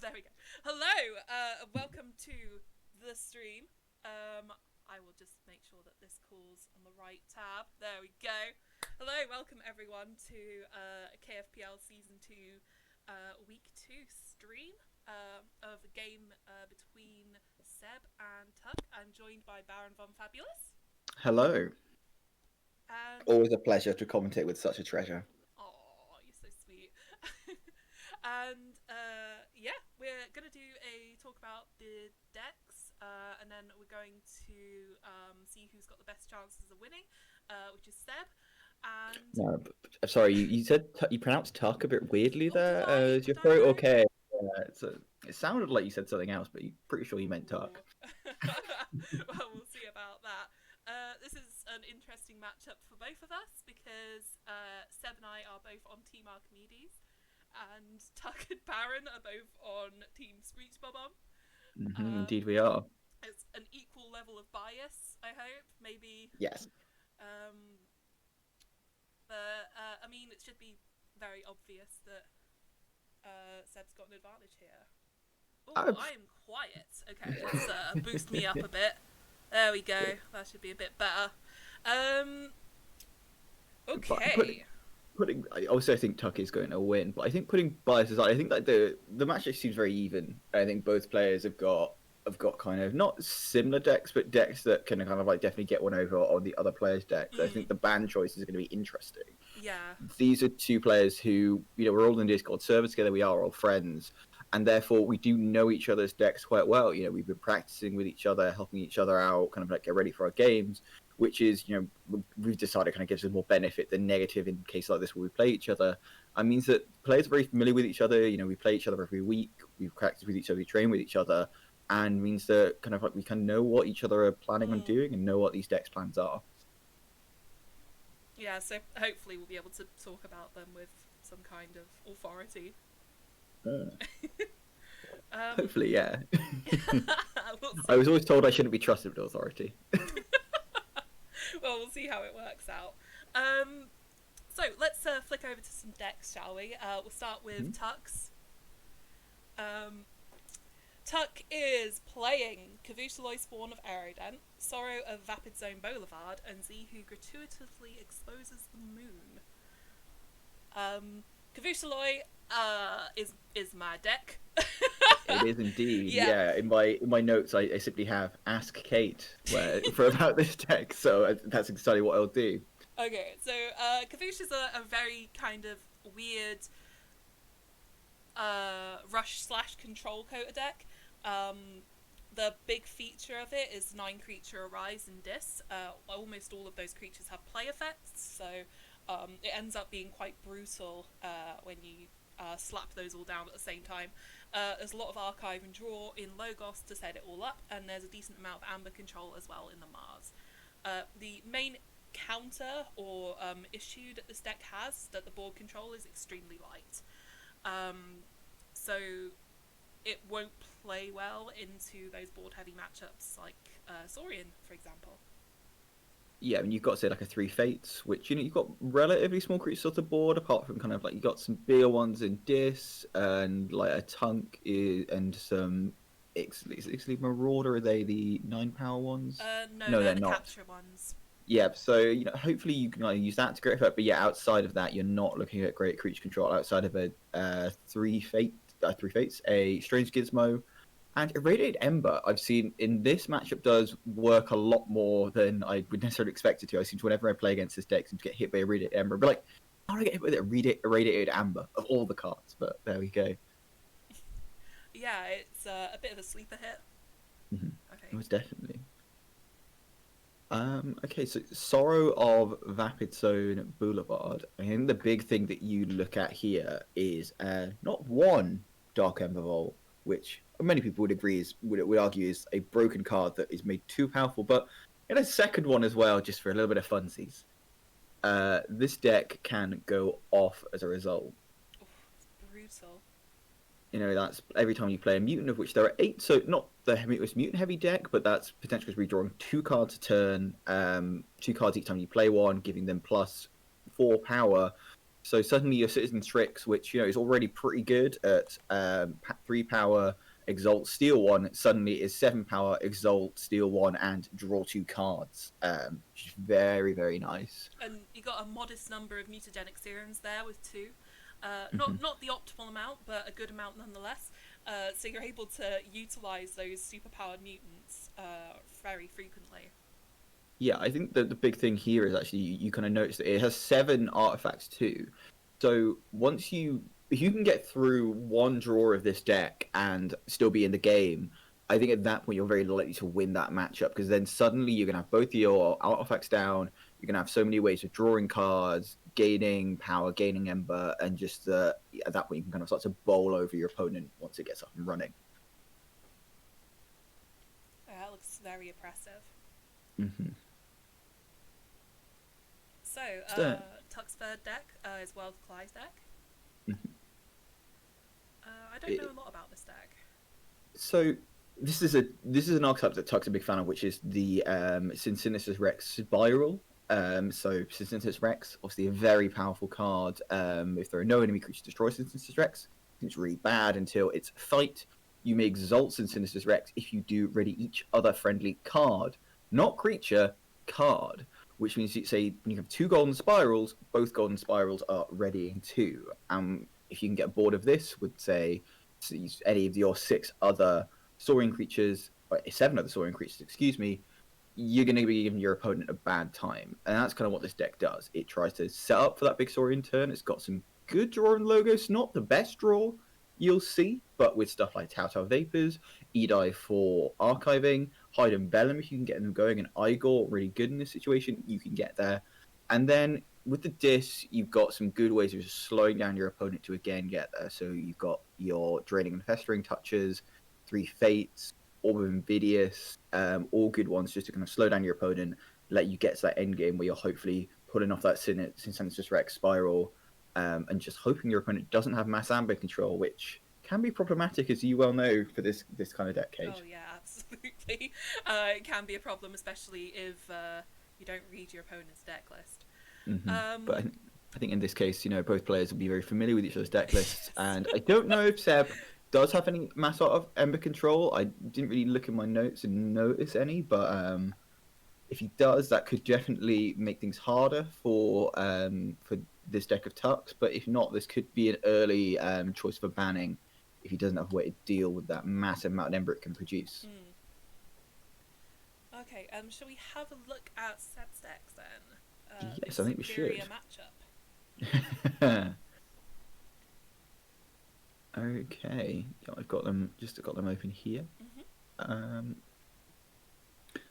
There we go. Hello, welcome to the stream. I will just make sure that this calls on the right tab. There we go. Hello, welcome everyone to KFPL Season 2 Week 2 stream of a game between Seb and Tuck. I'm joined by Baron Von Fabulous. Hello. And Always a pleasure to commentate with such a treasure. oh, you're so sweet. And yeah, we're gonna do a talk about the decks, and then we're going to see who's got the best chances of winning, which is Seb. And No, sorry, you said you pronounced Tuck a bit weirdly oh, did there. I? Is your Did throat I? okay? It sounded like you said something else, but you're pretty sure you meant Tuck. Well, we'll see about that. This is an interesting matchup for both of us because Seb and I are both on Team Archimedes, and Tuck and Baron are both on Team Screech Bob-omb. Indeed, we are. It's an equal level of bias, I hope. Maybe. Yes. Um, but, I mean, it should be very obvious that Seb's got an advantage here. Oh, I am quiet. Okay, let's boost me up a bit. There we go. That should be a bit better. Okay. I also think Tuck is going to win, but I think putting bias aside, I think that the match seems very even. I think both players have got kind of not similar decks, but decks that can kind of like definitely get one over on the other player's decks. I think the ban choices are going to be interesting. Yeah. These are two players who, we're all in Discord server together. We are all friends, and therefore we do know each other's decks quite well. We've been practicing with each other, helping each other out, kind of like get ready for our games. Which is, we've decided kind of gives us more benefit than negative in cases like this where we play each other. It means that players are very familiar with each other. We play each other every week. We practice with each other. We train with each other, and means that kind of like we can know what each other are planning on doing and know what these decks plans are. Yeah, so hopefully we'll be able to talk about them with some kind of authority. Hopefully, yeah. We'll I was always told I shouldn't be trusted with authority. Well, we'll see how it works out. So let's flick over to some decks, shall we? We'll start with Tuck's. Tuck is playing Kavushaloy Spawn of Aerodent, Sorrow of Vapid Zone Boulevard, and Z who gratuitously exposes the moon. Kavushaloy is my deck. It is indeed. Yeah. In my notes, I simply have ask Kate for about this deck, so that's exactly what I'll do. Okay, so Kavoosh is a very kind of weird rush/control counter deck. The big feature of it is 9 creature Arise and Dis. Almost all of those creatures have play effects, so it ends up being quite brutal when you slap those all down at the same time. There's a lot of archive and draw in Logos to set it all up, and there's a decent amount of amber control as well in the Mars. The main counter or issue that this deck has, that the board control is extremely light. So it won't play well into those board heavy matchups like Saurian, for example. Yeah, I mean, you've got, say, like a 3 Fates, which, you've got relatively small creatures off the board, apart from kind of like, you've got some bigger ones in Dis, and like a Tunk, and some Ixaly Marauder. Are they the 9-power ones? No, they're the not. Capture ones. Yeah, so, hopefully you can use that to great effect, but yeah, outside of that, you're not looking at great creature control outside of a 3 Fates, a Strange Gizmo, and Irradiated Ember, I've seen in this matchup does work a lot more than I would necessarily expect it to. I seem to, whenever I play against this deck, seem to get hit by Irradiated Ember. But like, how do I get hit with Irradiated Amber of all the cards? But there we go. Yeah, it's a bit of a sleeper hit. Mm-hmm. Okay. Most definitely. Okay, so Sorrow of Vapid Zone Boulevard. I think the big thing that you look at here is not one Dark Ember Vault, which many people would agree would argue is a broken card that is made too powerful, but in a second one as well, just for a little bit of funsies. This deck can go off as a result. Oof, it's brutal. That's every time you play a mutant, of which there are 8, so not the most mutant heavy deck, but that's potentially redrawing 2 cards a turn, 2 cards each time you play one, giving them +4 power. So suddenly your Citizen Tricks, which is already pretty good at 3 power, Exalt, Steal 1, suddenly is 7 power, Exalt, Steal 1, and draw 2 cards. Which is very, very nice. And you got a modest number of mutagenic serums there with 2. Mm-hmm. Not the optimal amount, but a good amount nonetheless. So you're able to utilize those superpowered mutants very frequently. Yeah, I think that the big thing here is actually you kind of notice that it has 7 artifacts too. So if you can get through one draw of this deck and still be in the game, I think at that point you're very likely to win that matchup, because then suddenly you're gonna have both your artifacts down. You're gonna have so many ways of drawing cards, gaining power, gaining ember, and just at that point you can kind of start to bowl over your opponent once it gets up and running. That looks very oppressive. Mm-hmm. So, Tuck's third deck is World of Clyde's deck. Mm-hmm. I don't know a lot about this deck. So this is an archetype that Tuck's a big fan of, which is the Cincinnatus Rex Spiral. So Cincinnatus Rex, obviously a very powerful card. If there are no enemy creatures destroy Cincinnatus Rex, it's really bad until it's fight. You may exalt Cincinnatus Rex if you do ready each other friendly card, not creature, card. Which means you say when you have 2 golden spirals, both golden spirals are readying 2. If you can get bored of this, would say any of your 6 other soaring creatures, or 7 other soaring creatures, excuse me, you're going to be giving your opponent a bad time. And that's kind of what this deck does. It tries to set up for that big saurian turn. It's got some good draw and logos, not the best draw you'll see, but with stuff like Tautau Vapors, Edai for archiving, Hyde and Bellum, if you can get them going, and Igor, really good in this situation, you can get there. And then with the Dis, you've got some good ways of just slowing down your opponent to again get there. So you've got your Draining and Festering touches, 3 Fates, Orb of Invidious, all good ones just to kind of slow down your opponent, let you get to that end game where you're hopefully pulling off that Cincinnatus Rex Spiral, and just hoping your opponent doesn't have mass amber control, which can be problematic, as you well know, for this kind of deck, Cage. Oh yeah, absolutely. It can be a problem, especially if you don't read your opponent's deck list. Mm-hmm. But I think in this case, both players will be very familiar with each other's deck lists, and I don't know if Seb does have any mass out of ember control. I didn't really look in my notes and notice any, but if he does, that could definitely make things harder for this deck of Tux. But if not, this could be an early choice for banning if he doesn't have a way to deal with that massive amount of ember it can produce. Okay, shall we have a look at Seb's decks then? Yes, I think we should. Matchup. Okay, yeah, I've got them open here. Mm-hmm.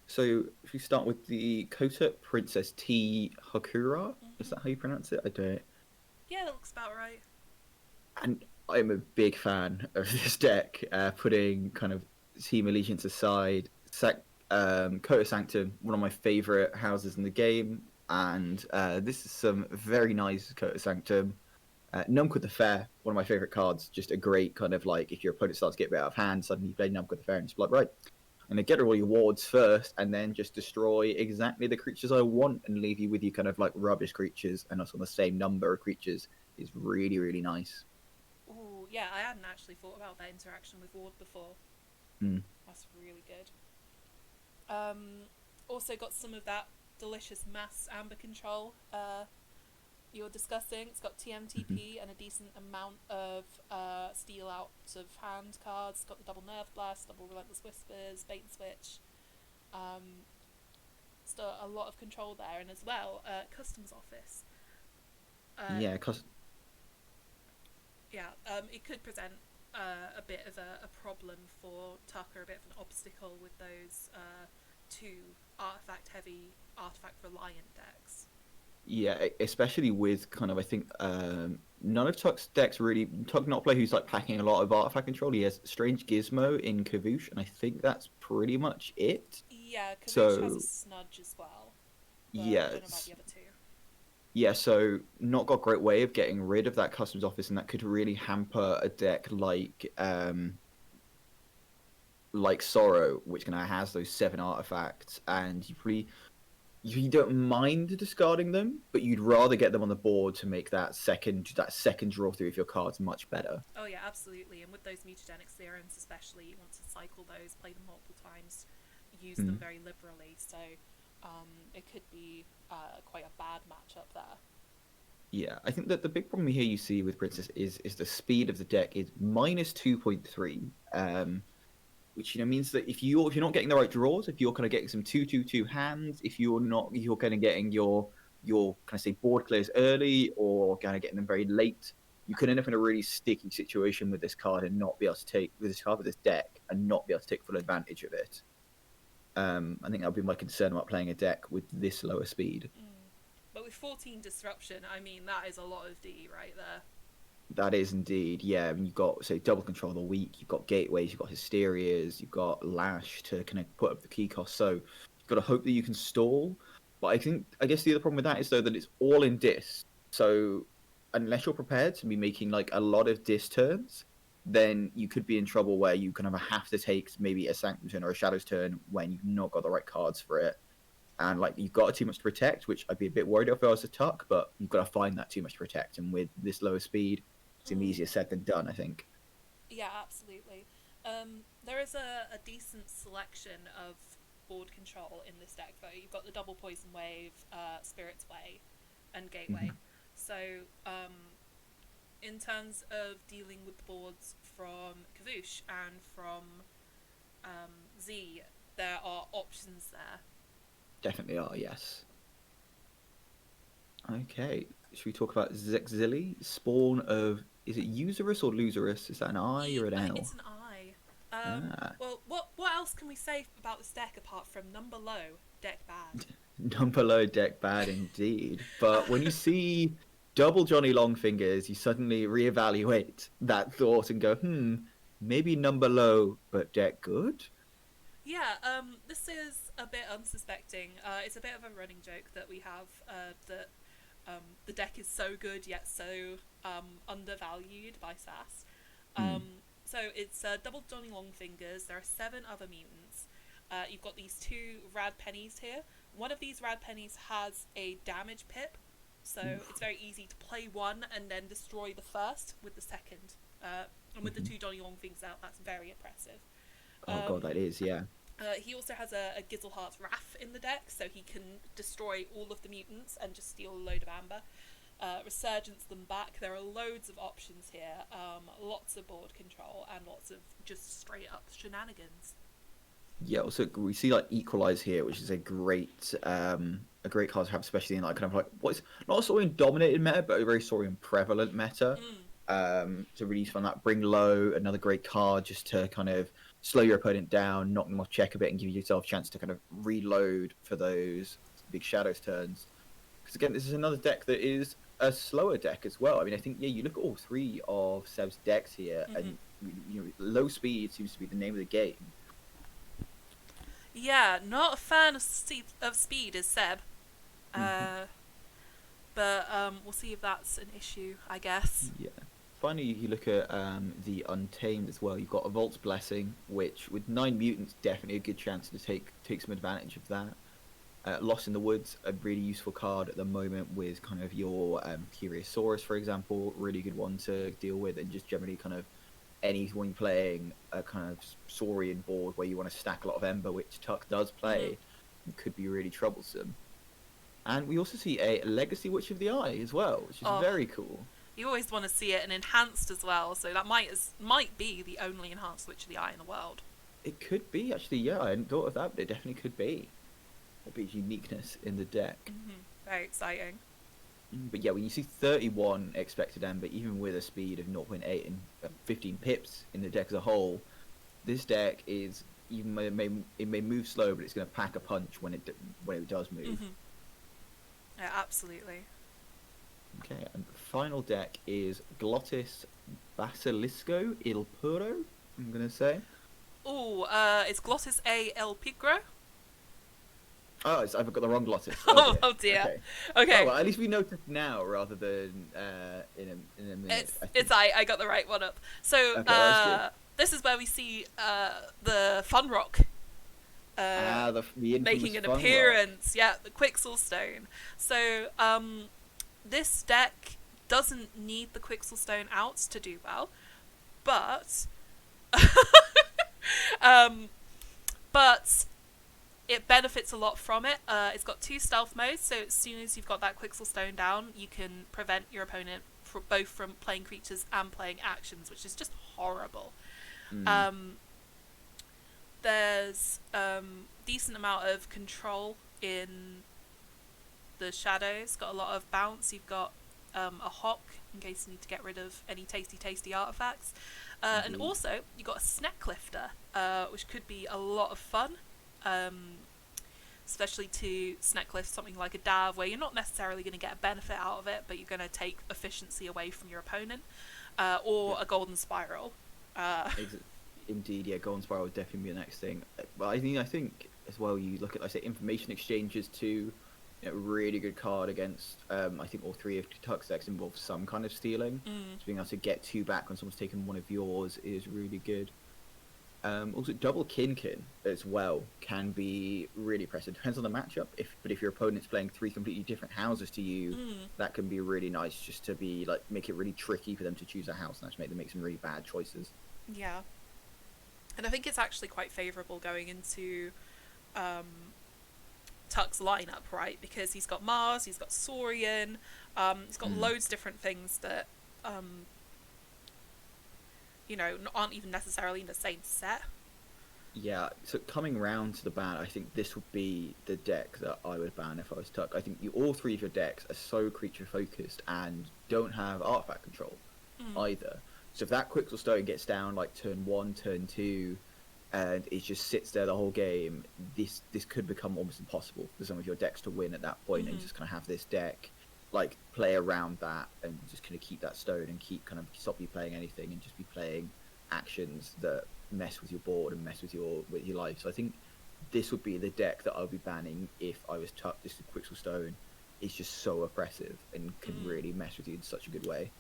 So if we start with the Kota Princess T Hakura, is that how you pronounce it? I don't. Yeah, that looks about right. And I'm a big fan of this deck, putting kind of Team Allegiance aside. Kota Sanctum, one of my favourite houses in the game, and this is some very nice Kota Sanctum. Numquid the Fair, one of my favourite cards, just a great kind of like, if your opponent starts to get a bit out of hand, suddenly you play Numquid the Fair and just like, right, I'm going to get all your wards first and then just destroy exactly the creatures I want and leave you with you kind of like rubbish creatures and us on the same number of creatures is really, really nice. Ooh, yeah, I hadn't actually thought about that interaction with ward before. That's really good. Also got some of that delicious mass amber control you're discussing. It's got TMTP and a decent amount of steal out of hand cards. It's got the double Nerve Blast, double Relentless Whispers, Bait and Switch. Still a lot of control there, and as well, Customs Office. It could present a bit of a problem for Tucker, a bit of an obstacle with those 2 artifact-heavy, artifact-reliant decks. Yeah, especially with kind of, I think, none of Tuck's decks really... Tuck not play who's like packing a lot of artifact control. He has Strange Gizmo in Kavoosh, and I think that's pretty much it. Yeah, Kavoosh has a Snudge as well. But yeah. I don't know about the other 2. Yeah, so not got a great way of getting rid of that Customs Office, and that could really hamper a deck like Sorrow, which kind of has those 7 artifacts, and you probably... you don't mind discarding them, but you'd rather get them on the board to make that second draw through of your cards much better. Oh yeah, absolutely. And with those mutagenic serums, especially, you want to cycle those, play them multiple times, use them very liberally. So it could be quite a bad matchup there. Yeah, I think that the big problem here you see with Princess is the speed of the deck is -2.3, which means that if you're not getting the right draws, if you're kind of getting some 2-2-2 hands, if you're kind of getting your kind of say board clears early or kind of getting them very late, you can end up in a really sticky situation with this card and not be able to take with this deck and not be able to take full advantage of it. I think that would be my concern about playing a deck with this lower speed. But with 14 disruption, I mean, that is a lot of D right there. That is indeed, yeah. I mean, you've got, say, double control of the weak, you've got gateways, you've got hysterias, you've got lash to kind of put up the key cost. So you've got to hope that you can stall. But I guess the other problem with that is, though, that it's all in dis. So unless you're prepared to be making like a lot of dis turns, then you could be in trouble where you kind of have to take maybe a Sanctum turn or a Shadows turn when you've not got the right cards for it. And like you've got too much to protect, which I'd be a bit worried if I was a Tuck, but you've got to find that too much to protect. And with this lower speed, it's easier said than done, I think. Yeah, absolutely. There is a decent selection of board control in this deck, though. You've got the double poison wave, Spirit's Way, and Gateway. So, in terms of dealing with the boards from Kavoosh and from Z, there are options there. Definitely are, yes. Okay, should we talk about Zexzili, spawn of, is it Usurus or Loserus? Is that an I or an L? It's an I. Well, what else can we say about this deck apart from number low, deck bad? Number low, deck bad indeed. But when you see double Johnny Longfingers, you suddenly reevaluate that thought and go, maybe number low, but deck good? Yeah, this is a bit unsuspecting. It's a bit of a running joke that we have that the deck is so good yet so undervalued by SAS. So it's double Johnny Longfingers. There are 7 other mutants. You've got these 2 rad pennies here. One of these rad pennies has a damage pip, so it's very easy to play one and then destroy the first with the second. And with the 2 Johnny Longfingers out, that's very impressive. Oh god, that is, yeah. He also has a Gizelhart's Wrath in the deck, so he can destroy all of the mutants and just steal a load of amber. Resurgence them back. There are loads of options here, lots of board control, and lots of just straight up shenanigans. Yeah, also we see like Equalize here, which is a great card to have, especially in like kind of like what's not a Saurian dominated meta, but a very Saurian prevalent meta. To really fun that, bring low, another great card just to kind of slow your opponent down, knock them off check a bit, and give yourself a chance to kind of reload for those big Shadows turns. Because again, this is another deck that is a slower deck as well. I mean, I think you look at all 3 of Seb's decks here, and low speed seems to be the name of the game. Yeah, not a fan of speed as Seb. But we'll see if that's an issue, I guess. Yeah. Finally, you look at the Untamed as well. You've got a Vault's Blessing, which with 9 mutants, definitely a good chance to take some advantage of that. Lost in the Woods, a really useful card at the moment with kind of your Curiosaurus, for example, really good one to deal with, and just generally kind of anyone playing a kind of Saurian board where you want to stack a lot of Ember, which Tuck does play, could be really troublesome. And we also see a Legacy Witch of the Eye as well, which is very cool. You always want to see it and enhanced as well, so that might be the only enhanced Witch of the Eye in the world. It could be, actually, yeah. I hadn't thought of that, but it definitely could be. A bit of uniqueness in the deck. Very exciting. But yeah, when you see 31 expected Ember, even with a speed of 0.8 and 15 pips in the deck as a whole, this deck is, even it may move slow, but it's going to pack a punch when it does move. Yeah, absolutely. Okay, and the final deck is Glottis Basilisco Il Puro, I'm going to say. Oh, it's Glottis A El Pigro? Oh, I've got the wrong Glottis. Oh dear. Okay. Oh, well, at least we noticed now rather than in a minute. I got the right one up. So okay, this is where we see the Fun Rock The infamous making an fun appearance. Yeah, the Quixel Stone. So this deck doesn't need the Quixel Stone out to do well, but but it benefits a lot from it. It's got 2 stealth modes, so as soon as you've got that Quixel Stone down, you can prevent your opponent both from playing creatures and playing actions, which is just horrible. There's decent amount of control in the shadows. Got a lot of bounce. You've got a hawk in case you need to get rid of any tasty artifacts, and also you got a snack lifter, which could be a lot of fun, especially to snack lift something like a Dav, where you're not necessarily going to get a benefit out of it, but you're going to take efficiency away from your opponent, or a golden spiral. Indeed, yeah, Golden Spiral would definitely be the next thing. But I think as well, you look at, like I say, information exchanges too. Really good card against. I think all 3 of Tuck's decks involve some kind of stealing. So being able to get 2 back when someone's taken one of yours is really good. Also, double Kinkin as well can be really impressive. Depends on the matchup. But if your opponent's playing 3 completely different houses to you, that can be really nice. Just to be like make it really tricky for them to choose a house and actually make them make some really bad choices. Yeah. And I think it's actually quite favourable going into Tuck's lineup, right? Because he's got Mars, he's got Saurian, he's got loads of different things that, aren't even necessarily in the same set. Yeah, so coming round to the ban, I think this would be the deck that I would ban if I was Tuck. I think all 3 of your decks are so creature focused and don't have artifact control either. So if that Quixel Stone gets down like turn 1, turn 2, and it just sits there the whole game, this could become almost impossible for some of your decks to win at that point, and just kind of have this deck like play around that and just kind of keep that stone and keep kind of stop you playing anything and just be playing actions that mess with your board and mess with your life. So I think this would be the deck that I would be banning if I was Tuck. This Quixel Stone is just so oppressive and can really mess with you in such a good way.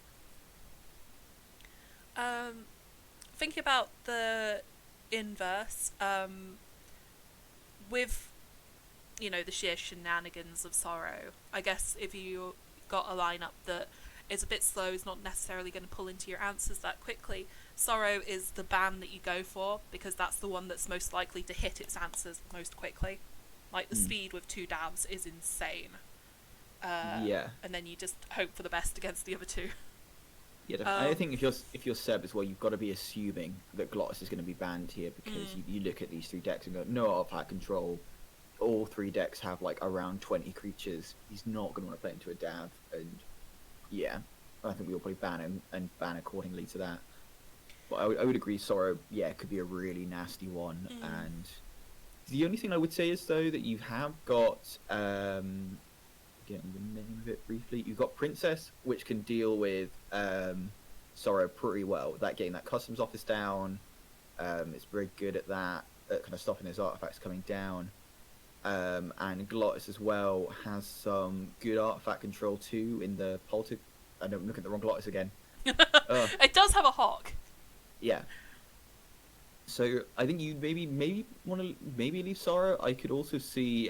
Thinking about the inverse, with the sheer shenanigans of Sorrow, I guess if you got a lineup that is a bit slow, is not necessarily going to pull into your answers that quickly, Sorrow is the ban that you go for, because that's the one that's most likely to hit its answers most quickly. Like the speed with 2 dabs is insane. And then you just hope for the best against the other 2. Yeah, I think if you're Seb as well, you've got to be assuming that Glottis is going to be banned here, because you look at these 3 decks and go, no artifact control. All 3 decks have like around 20 creatures. He's not going to want to play into a Dav, and yeah, I think we'll probably ban him and ban accordingly to that. But I would agree, Sorrow, yeah, it could be a really nasty one. And the only thing I would say is though that you have got getting the name of it briefly. You've got Princess, which can deal with Sorrow pretty well. That getting that customs office down, it's very good at that, at kind of stopping those artifacts coming down. And Glottis as well has some good artifact control too in the politic. I know I'm looking at the wrong Glottis again. It does have a hawk. Yeah. So I think you maybe want to leave Sorrow. I could also see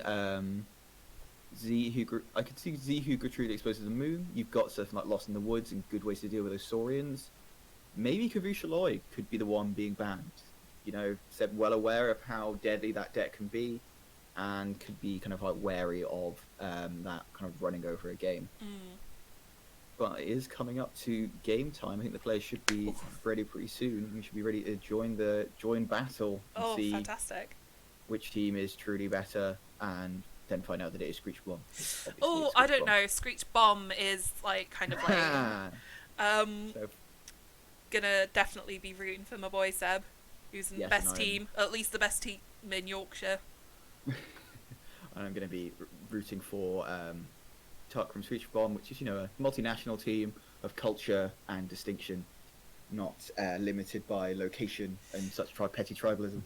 Z who could truly expose to the moon. You've got stuff like Lost in the Woods and good ways to deal with those Saurians. Maybe Kavusha Loy could be the one being banned. Seb well aware of how deadly that deck can be, and could be kind of like wary of that kind of running over a game. But it is coming up to game time. I think the players should be ready pretty soon. We should be ready to join battle and see fantastic. which team is truly better, and then find out that it is Screech Bomb. Oh, I don't know. Screech Bomb is like kind of like gonna definitely be rooting for my boy Seb, who's in the best team, at least the best team in Yorkshire. And I'm going to be rooting for Tuck from Screech Bomb, which is, a multinational team of culture and distinction, not limited by location and such petty tribalism.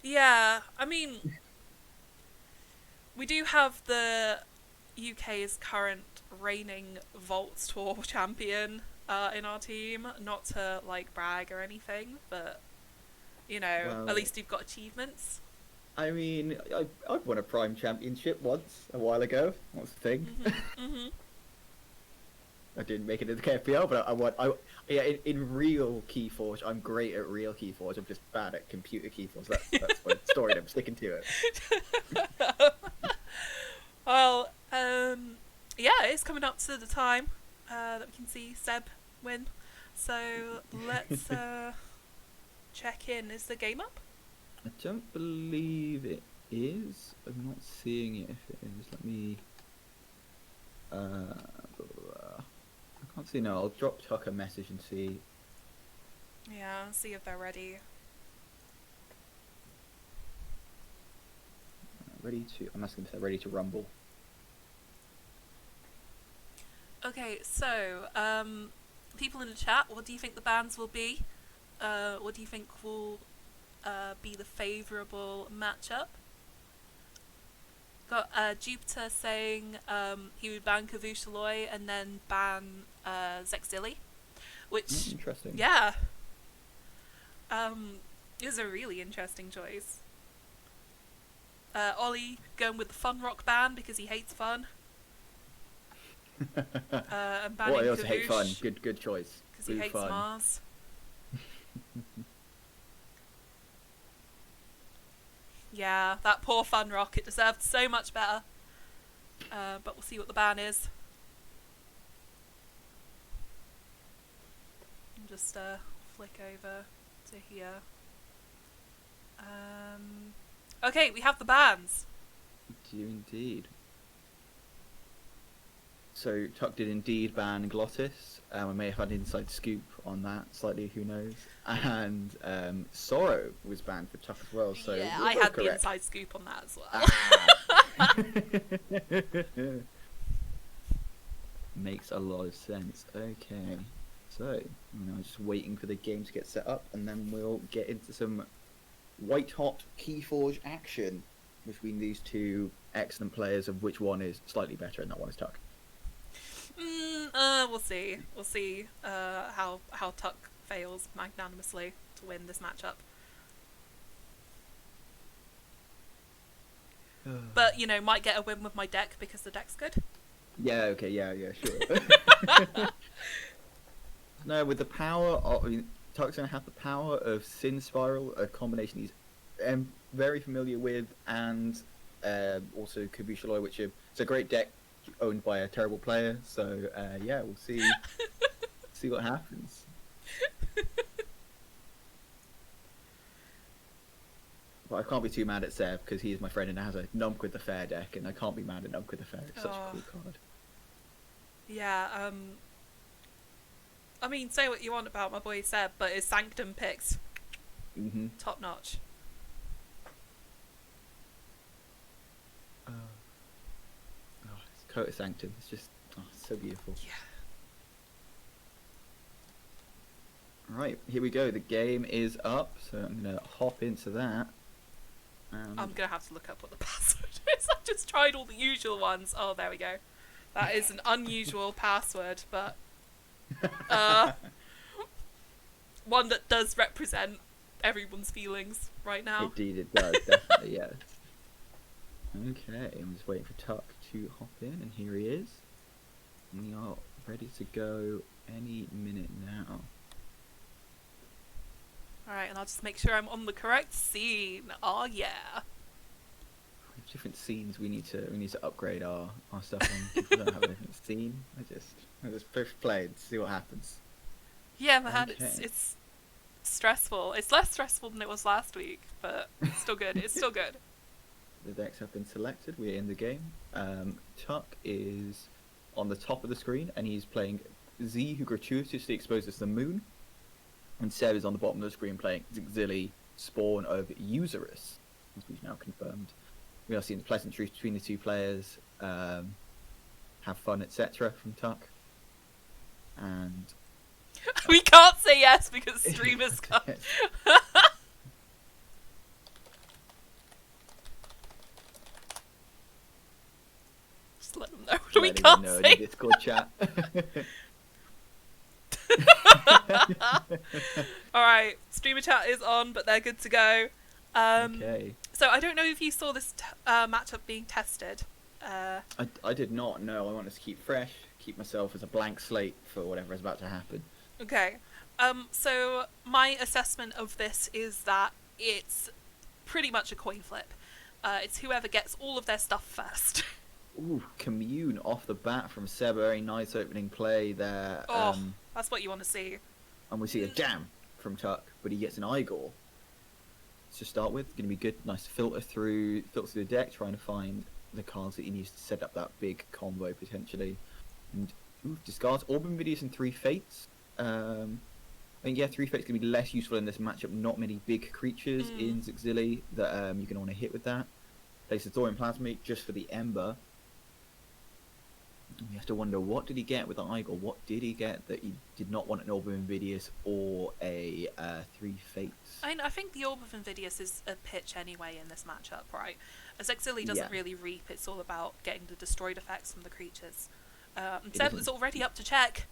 Yeah, I mean, we do have the UK's current reigning Vault Tour champion in our team, not to, brag or anything, but, at least you've got achievements. I mean, I've won a Prime Championship once, a while ago. What's the thing? I didn't make it into the KFPL, but I won. Yeah, in real Keyforge, I'm great at real Keyforge. I'm just bad at computer Keyforge. That's my story, and I'm sticking to it. Well, yeah, it's coming up to the time that we can see Seb win. So let's check in. Is the game up? I don't believe it is. I'm not seeing it if it is. Let me... I can't see now. I'll drop Tuck a message and see. Yeah, see if they're ready. Ready to... I'm asking if they're ready to rumble. Okay, so, people in the chat, what do you think the bans will be? What do you think will be the favourable matchup? Got Jupiter saying he would ban Kavushaloi and then ban Zexilly, which interesting. Yeah, is a really interesting choice. Ollie going with the Fun Rock ban because he hates fun. And banning I also hate fun. Kavoosh Good choice. because he hates fun. Mars. Yeah, that poor Fun Rock. It deserved so much better. But we'll see what the ban is. I'll just flick over to here. Okay, we have the bans. Do you indeed? So Tuck did indeed ban Glottis. I may have had an inside scoop on that, slightly, who knows. And Sorrow was banned for Tuck as well. So yeah, we're I both had the correct. inside scoop on that as well. Makes a lot of sense. Okay, so I'm just waiting for the game to get set up, and then we'll get into some white hot Keyforge action between these two excellent players, of which one is slightly better and that one is Tuck. We'll see. We'll see how Tuck fails magnanimously to win this matchup. But, you know, might get a win with my deck because the deck's good. Yeah, okay, yeah, sure. No, with the power of... I mean, Tuck's going to have the power of Sin Spiral, a combination he's very familiar with, and also Kavushaloi, which it's a great deck owned by a terrible player, so yeah, we'll see what happens. But I can't be too mad at Seb because he is my friend and has a Nump with the Fair deck, and I can't be mad at Nump with the Fair. It's such a cool card. Yeah, I mean, say what you want about my boy Seb, but his Sanctum picks, top notch. It's Coat of Sanctum. It's just it's so beautiful. Yeah. Right, here we go. The game is up, so I'm gonna hop into that. I'm gonna have to look up what the password is. I just tried all the usual ones. Oh, there we go. That is an unusual password, but one that does represent everyone's feelings right now. Indeed, it does. Definitely, yes. Okay, I'm just waiting for Tuck to hop in, and here he is. We are ready to go any minute now. Alright, and I'll just make sure I'm on the correct scene. Oh yeah. We have different scenes we need to upgrade our stuff on. People don't have a different scene. I just push play and see what happens. Yeah, man, Okay. it's stressful. It's less stressful than it was last week, but it's still good. It's still good. The decks have been selected. We're in the game. Tuck is on the top of the screen, and he's playing Z, who gratuitously exposes the moon. And Seb is on the bottom of the screen playing Zilly, Spawn of Usurus, as we've now confirmed. We are seeing the pleasantries between the two players, have fun, etc. from Tuck. And We can't say yes because streamers can't. Just let them know. We letting can't them know in say. the Discord chat. Alright, streamer chat is on, but they're good to go. Okay. So I don't know if you saw this matchup being tested. I did not know. I wanted to keep fresh, keep myself as a blank slate for whatever is about to happen. Okay. So my assessment of this is that it's pretty much a coin flip. It's whoever gets all of their stuff first. Ooh, commune off the bat from Seb. Very nice opening play there. Oh, that's what you want to see. And we see a jam from Tuck, but he gets an Igor to start with. Going to be good. Nice to filter through the deck, trying to find the cards that he needs to set up that big combo potentially. And discards Orb Invidious and 3 Fates. I think, yeah, 3 Fates going to be less useful in this matchup. Not many big creatures in Zixili that you're going to want to hit with that. Plays the Thorium Plasmate just for the Ember. You have to wonder, what did he get with the Igor? What did he get that he did not want, an Orb of Invidious or a 3 Fates? I think the Orb of Invidious is a pitch anyway in this matchup, right? As Exili doesn't really reap, it's all about getting the destroyed effects from the creatures. Seb is already up to check.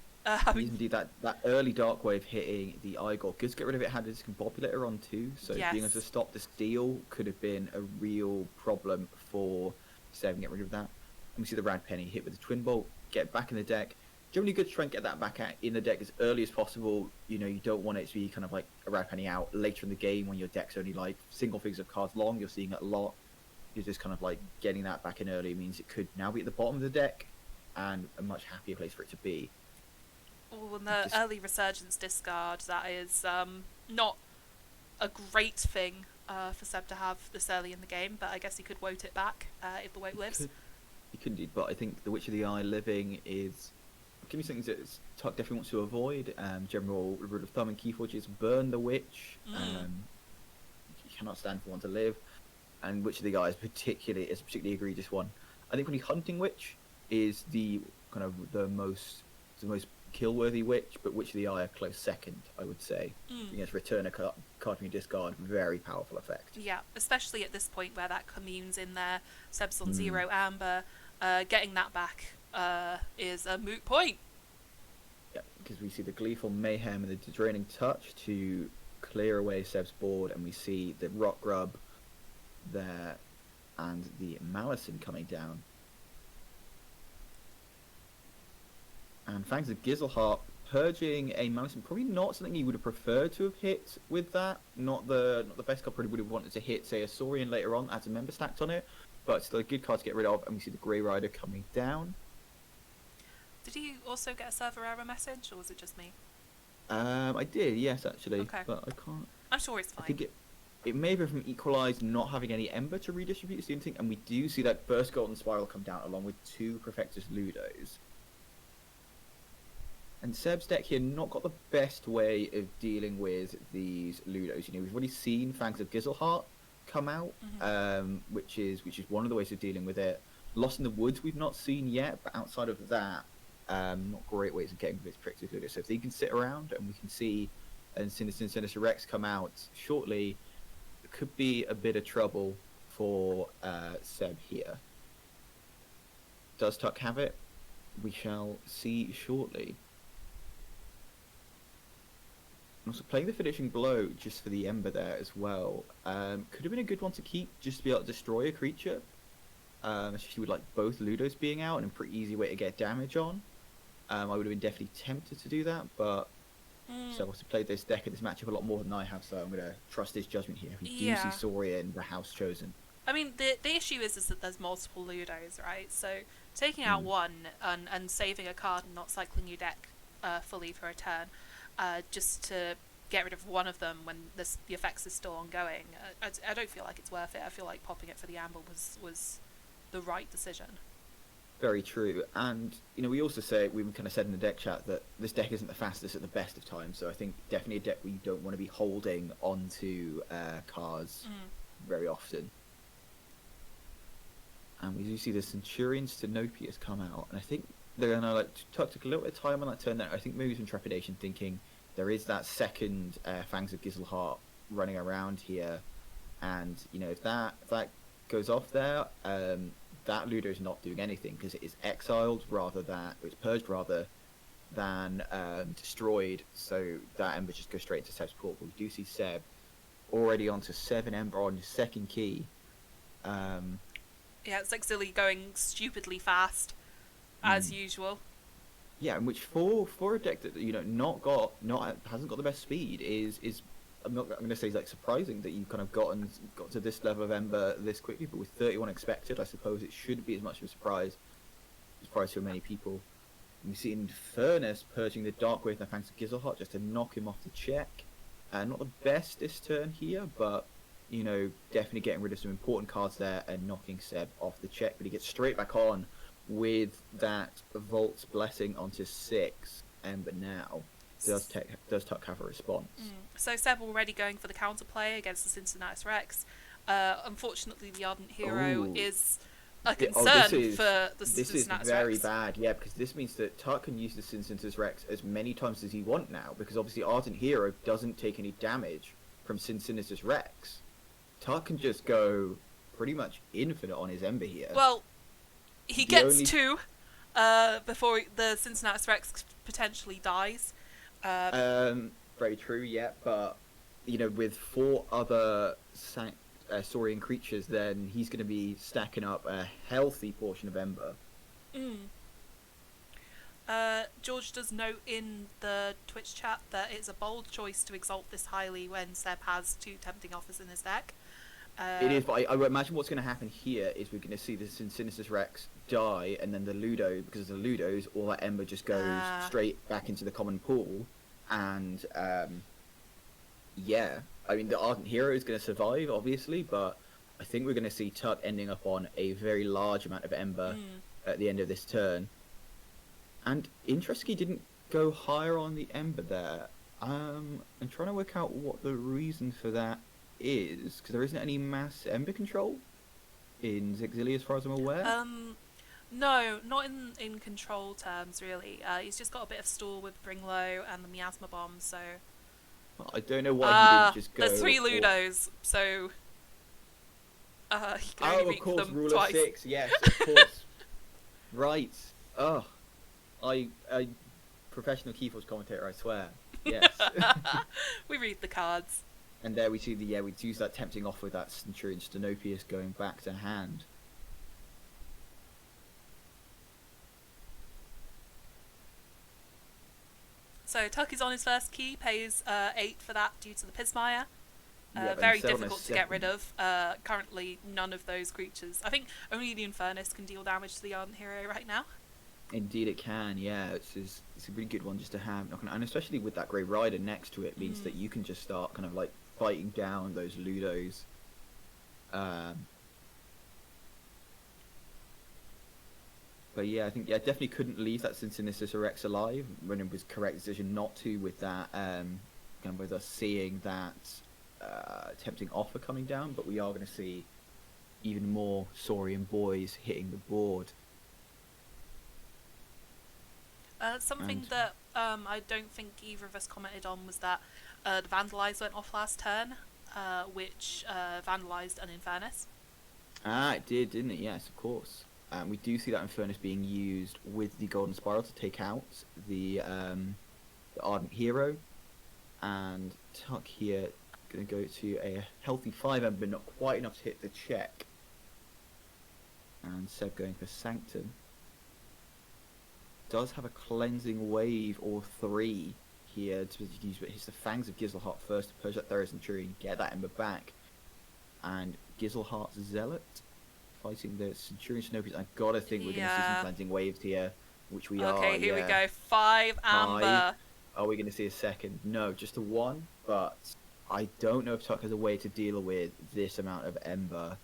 Indeed, that early Dark Wave hitting the Igor. Good to get rid of it, had a discombobulator on too, so being able to stop the steal could have been a real problem for Seb and get rid of that. And we see the Rad Penny hit with the Twin Bolt, get back in the deck. Generally good to try and get that back in the deck as early as possible. You know, you don't want it to be kind of like a Rad Penny out later in the game when your deck's only like single figures of cards long. You're seeing it a lot. You're just kind of like getting that back in early means it could now be at the bottom of the deck and a much happier place for it to be. Oh, and the early Resurgence discard, that is not a great thing for Seb to have this early in the game, but I guess he could wote it back if the wote lives. He could indeed, but I think the Witch of the Eye living is give me something that Tuck definitely wants to avoid. General rule of thumb in Keyforge is burn the Witch. You cannot stand for one to live, and Witch of the Eye is a particularly egregious one. I think when you hunting Witch is the kind of the most kill-worthy Witch, but Witch of the Eye a close second, I would say. Against return a card from your discard, very powerful effect. Yeah, especially at this point where that commune's in there, Seb's on 0 amber, getting that back is a moot point. Yeah, because we see the Gleeful Mayhem and the Draining Touch to clear away Seb's board, and we see the Rock Grub there and the Malison coming down. And Fangs of Gizzleheart purging a Malison, probably not something you would have preferred to have hit with that. Not the best card. Probably would have wanted to hit, say, a Saurian later on, as a member stacked on it. But still a good card to get rid of. And we see the Grey Rider coming down. Did you also get a server error message, or was it just me? I did, yes, actually. Okay. But I can't. I'm sure it's fine. I think it may have been from Equalize not having any Ember to redistribute the thing. And we do see that first Golden Spiral come down along with 2 Perfectus Ludos. And Seb's deck here not got the best way of dealing with these Ludos. You know, we've already seen Fangs of Gizzleheart come out, which is one of the ways of dealing with it. Lost in the Woods we've not seen yet, but outside of that, not great ways of getting this Perfectus Ludo. So if they can sit around and we can see and Sinister Rex come out shortly, it could be a bit of trouble for Seb here. Does Tuck have it? We shall see shortly. Also playing the Finishing Blow just for the Ember there as well. Could have been a good one to keep, just to be able to destroy a creature. Especially with like both Ludos being out and a pretty easy way to get damage on. I would have been definitely tempted to do that, but Seb also played this deck in this matchup a lot more than I have, so I'm going to trust his judgment here. We do see Saurian, the house chosen. I mean, the issue is that there's multiple Ludos, right? So taking out one and saving a card and not cycling your deck fully for a turn, just to get rid of one of them when the effects are still ongoing, I don't feel like it's worth it. I feel like popping it for the Amber was the right decision. Very true. And, you know, we also say, we kind of said in the deck chat that this deck isn't the fastest at the best of times, so I think definitely a deck where you don't want to be holding onto cards very often. And we do see the Centurion Stenopius come out, and I think they're going to took a little bit of time on that turn there. I think maybe some trepidation, thinking there is that second Fangs of Gizzleheart running around here, and you know if that goes off there, that Ludo is not doing anything because it is exiled it's purged rather than destroyed. So that Ember just goes straight into Seb's port. But we do see Seb already onto 7 Ember on his second key. Yeah, it's like Zilly going stupidly fast, as usual. Yeah, and which for a deck that hasn't got the best speed is I'm going to say like surprising that you've kind of got to this level of Ember this quickly, but with 31 expected, I suppose it should be as much of a surprise to many people. And we see Infernus purging the Dark Wave thanks to Gizzleheart just to knock him off the check. Not the best this turn here, but definitely getting rid of some important cards there and knocking Seb off the check. But he gets straight back on with that Vault's Blessing onto 6 Ember now. Does Tuck have a response? So Seb already going for the counterplay against the Cincinnati Rex. Unfortunately, the Ardent Hero is a concern for the Cincinnati Rex. This is very bad, yeah, because this means that Tuck can use the Cincinnati Rex as many times as he wants now, because obviously Ardent Hero doesn't take any damage from Cincinnati Rex. Tuck can just go pretty much infinite on his Ember here. Well, he gets 2 before the Cincinnati Rex potentially dies. Very true, yeah, but with 4 other Saurian creatures, then he's going to be stacking up a healthy portion of Ember. George does note in the Twitch chat that it's a bold choice to exalt this highly when Seb has 2 tempting offers in his deck. It is, but I would imagine what's going to happen here is we're going to see the Sinister Rex die, and then the Ludo, because of the Ludos, all that Ember just goes straight back into the common pool. And yeah, I mean the Ardent Hero is going to survive, obviously, but I think we're going to see Tuck ending up on a very large amount of Ember at the end of this turn. And interestingly, didn't go higher on the Ember there. I'm trying to work out what the reason for that is, because there isn't any mass Ember control in Zigzilly as far as I'm aware. No, not in control terms, really. He's just got a bit of stall with Bring Low and the Miasma Bomb, so... Well, I don't know why he didn't just go... There's 3 Ludos, so... he can only reach them rule twice. Of 6, yes, of course. Right. Oh, I professional Keyforge commentator, I swear. Yes. We read the cards. And there we see we use that tempting off with that Centurion Stenopius going back to hand. So Tuck is on his first key, pays 8 for that due to the Pismire. Yeah, very difficult to get rid of. Currently, none of those creatures. I think only the Infernus can deal damage to the Ardent Hero right now. Indeed it can, yeah. It's a really good one just to have. And especially with that Grey Rider next to it means that you can just start kind of like fighting down those Ludos. But yeah, I think definitely couldn't leave that Cincinnati Rex alive when it was correct decision not to with that, kind of with us seeing that tempting offer coming down, but we are going to see even more Saurian boys hitting the board. Something that I don't think either of us commented on was that the Vandalize went off last turn, which vandalized an Infernus. Ah, it did, didn't it? Yes, of course. We do see that Infernus being used with the Golden Spiral to take out the Ardent Hero, and Tuck here going to go to a healthy 5 Ember, not quite enough to hit the check. And Seb going for Sanctum. Does have a Cleansing Wave or 3 here to use, but hits the Fangs of Gizzleheart first to purge that Thera Centurion, get that Ember back. And Gizzleheart's Zealot fighting the Centurion Snopies. I gotta think we're gonna see some Cleansing Waves here, which we are. Okay, here we go. 5 Amber. Are we gonna see a second? No, just a 1, but I don't know if Tuck has a way to deal with this amount of Ember.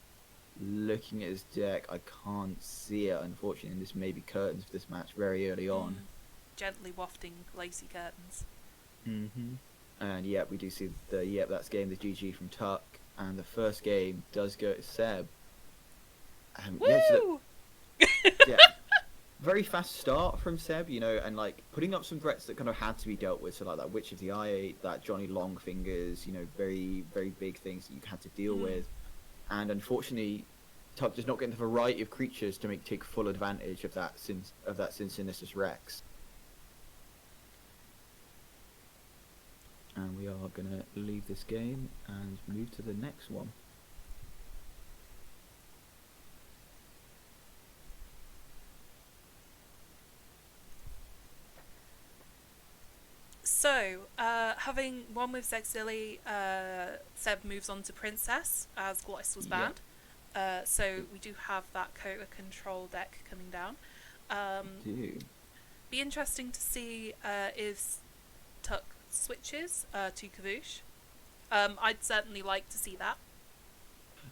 Looking at his deck, I can't see it, unfortunately, and this may be curtains for this match very early on. Gently wafting lacy curtains. And yeah, we do see that's game, the GG from Tuck, and the first game does go to Seb. Woo! Very fast start from Seb, and like putting up some threats that kind of had to be dealt with, so like that Witch of the Eye, that Johnny Longfingers, very, very big things that you had to deal with. And unfortunately, Tuck does not get the variety of creatures to take full advantage of that Cincinnati Rex. And we are going to leave this game and move to the next one. So, having won with Zexilly, Seb moves on to Princess, as Glottis was banned. So we do have that Kota control deck coming down. Be interesting to see if Tuck switches to Kavoosh. I'd certainly like to see that.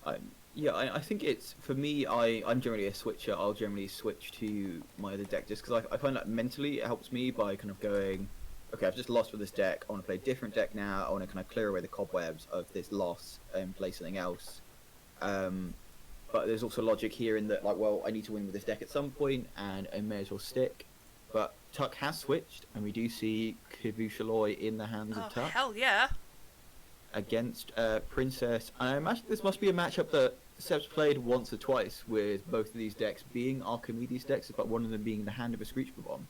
I think it's, for me, I'm generally a switcher. I'll generally switch to my other deck just because I find that mentally it helps me by kind of going, okay, I've just lost with this deck. I want to play a different deck now. I want to kind of clear away the cobwebs of this loss and play something else. But there's also logic here in that, like, well, I need to win with this deck at some point, and I may as well stick. But Tuck has switched, and we do see Kavoosh Alloy in the hands of Tuck. Hell yeah! Against Princess. And I imagine this must be a matchup that Seb's played once or twice, with both of these decks being Archimedes decks, but one of them being the hand of a Screech Bomb.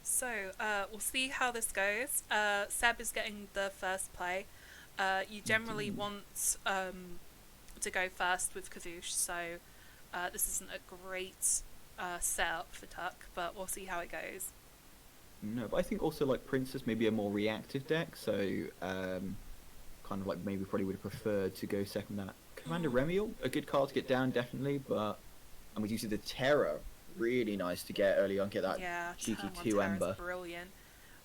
So, we'll see how this goes. Seb is getting the first play. You generally want to go first with Kavoosh, so this isn't a great setup for Tuck, but we'll see how it goes. No, but I think also, like, Princess may be a more reactive deck, so kind of like maybe probably would have preferred to go second that. Commander Remiel, a good card to get down, definitely, but... And we do see the Terror. Really nice to get early on, get that cheeky 2 Ember. Brilliant.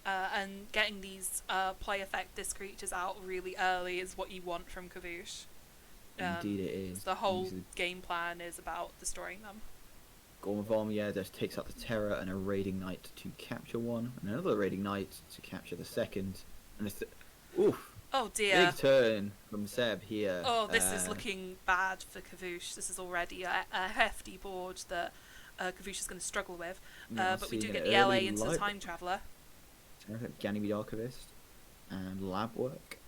And getting these play effect disc creatures out really early is what you want from Kavoosh. Indeed it is. The whole game plan is about destroying them. Gormavom, just takes out the Terror and a Raiding Knight to capture one, and another Raiding Knight to capture the second. And oof! Oh dear. Big turn from Seb here. Oh, this is looking bad for Kavoosh. This is already a hefty board that Kavoosh is going to struggle with. But we do get the LA into the Time Traveller. Ganymede Archivist and Lab Work.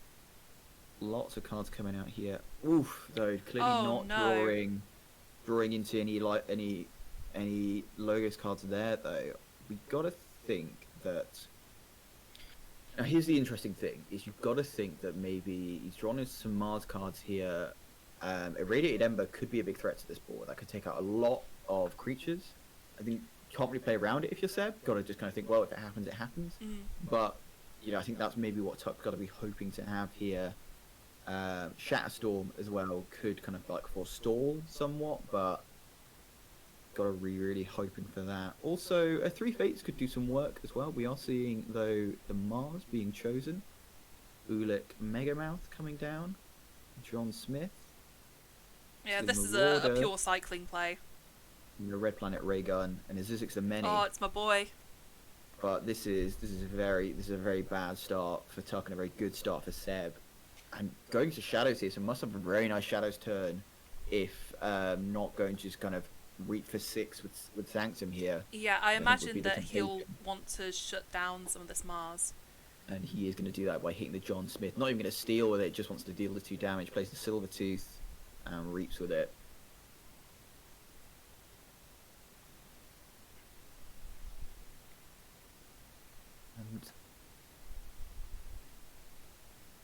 Lots of cards coming out here. Oof, though, clearly drawing into any Logos cards there, though. We gotta think that... Now, here's the interesting thing, is you've got to think that maybe he's drawn in some Mars cards here. Irradiated Ember could be a big threat to this board. That could take out a lot of creatures. I think you can't really play around it if you're Seb. Got to just kind of think, well, if it happens, it happens. But, I think that's maybe what Tuck's got to be hoping to have here. Shatterstorm as well could kind of like forestall somewhat, but got to be really hoping for that. Also, Three Fates could do some work as well. We are seeing, though, the Mars being chosen. Ulik Megamouth coming down. John Smith. Yeah, this is a pure cycling play. The Red Planet Ray Gun and Azizix the Many. Oh, it's my boy. But this is a very bad start for Tuck and a very good start for Seb. And going to Shadows here, so must have a very nice Shadows turn if not going to just kind of reap for 6 with Sanctum here. Yeah, I imagine that he'll want to shut down some of this Mars. And he is going to do that by hitting the John Smith. Not even going to steal with it, just wants to deal the 2 damage, plays the Silver Tooth, and reaps with it. And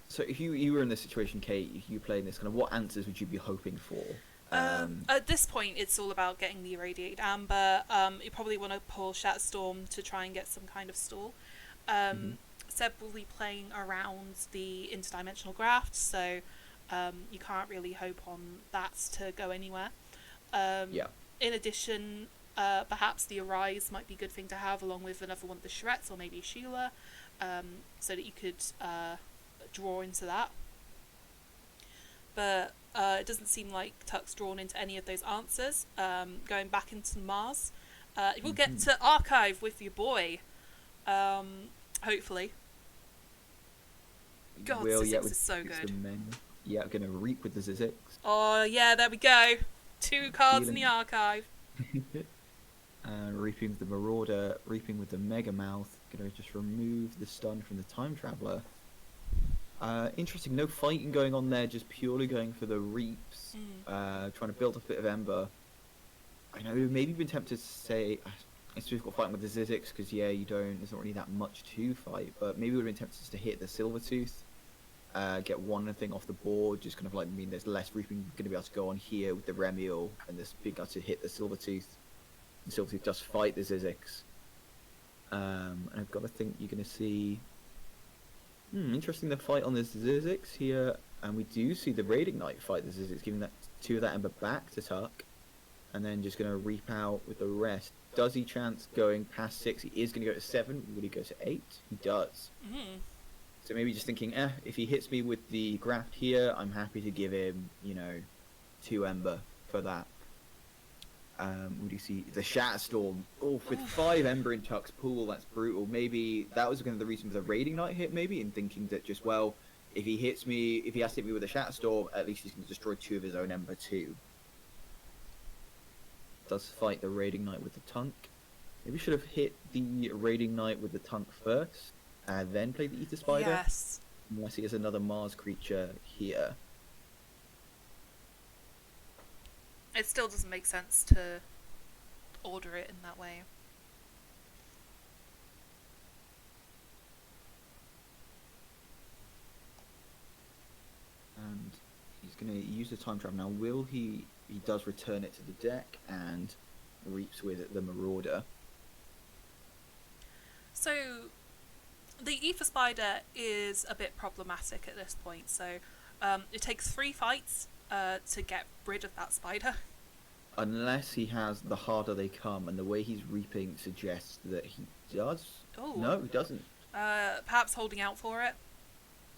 so if you were in this situation, Kate, if you playing this, kind of what answers would you be hoping for? At this point, it's all about getting the Irradiated Amber. You probably want to pull Shatterstorm to try and get some kind of stall. Seb will be playing around the interdimensional graft, so you can't really hope on that to go anywhere. In addition, perhaps the Arise might be a good thing to have, along with another one of the Shrets, or maybe Sheila, so that you could draw into that. But it doesn't seem like Tuck's drawn into any of those answers. Going back into Mars, we'll get to Archive with your boy, hopefully. God, Zizix is so good. Yeah, I'm going to reap with the Zizix. Oh, yeah, there we go. 2 cards in the Archive. Reaping with the Marauder, reaping with the Megamouth. Going to just remove the stun from the Time Traveller. Interesting, no fighting going on there, just purely going for the reaps. Trying to build up a bit of Ember. I know maybe been tempted to say it's difficult fighting with the Zizix because there's not really that much to fight, but maybe would have been tempted to hit the Silvertooth, get one thing off the board, just kind of like there's less reaping going to be able to go on here with the Remiel, and this big guy to hit the Silvertooth. The Silvertooth does fight the Zizix, and I've got to think you're going to see. Interesting, the fight on the Zizix here, and we do see the Raiding Knight fight the Zizix, giving that 2 of that Ember back to Tuck. And then just going to reap out with the rest. Does he chance going past 6? He is going to go to 7. Would he go to 8? He does. So maybe just thinking, if he hits me with the graft here, I'm happy to give him, 2 Ember for that. Would you see the Shatterstorm? Oh, with 5 Ember in Tuck's pool, that's brutal. Maybe that was kind of the reason for the Raiding Knight hit, maybe, in thinking that just, if he has to hit me with a Shatterstorm, at least he's going to destroy 2 of his own Ember too. Does fight the Raiding Knight with the Tunk. Maybe should have hit the Raiding Knight with the Tunk first, and then play the Ether Spider. Yes. Unless he has another Mars creature here. It still doesn't make sense to order it in that way. And he's going to use the time trap now. Will he? He does return it to the deck and reaps with the Marauder. So, the Ether Spider is a bit problematic at this point. So, it takes 3 fights to get rid of that spider. Unless he has the harder they come, and the way he's reaping suggests that he does. Ooh. No, he doesn't. Perhaps holding out for it.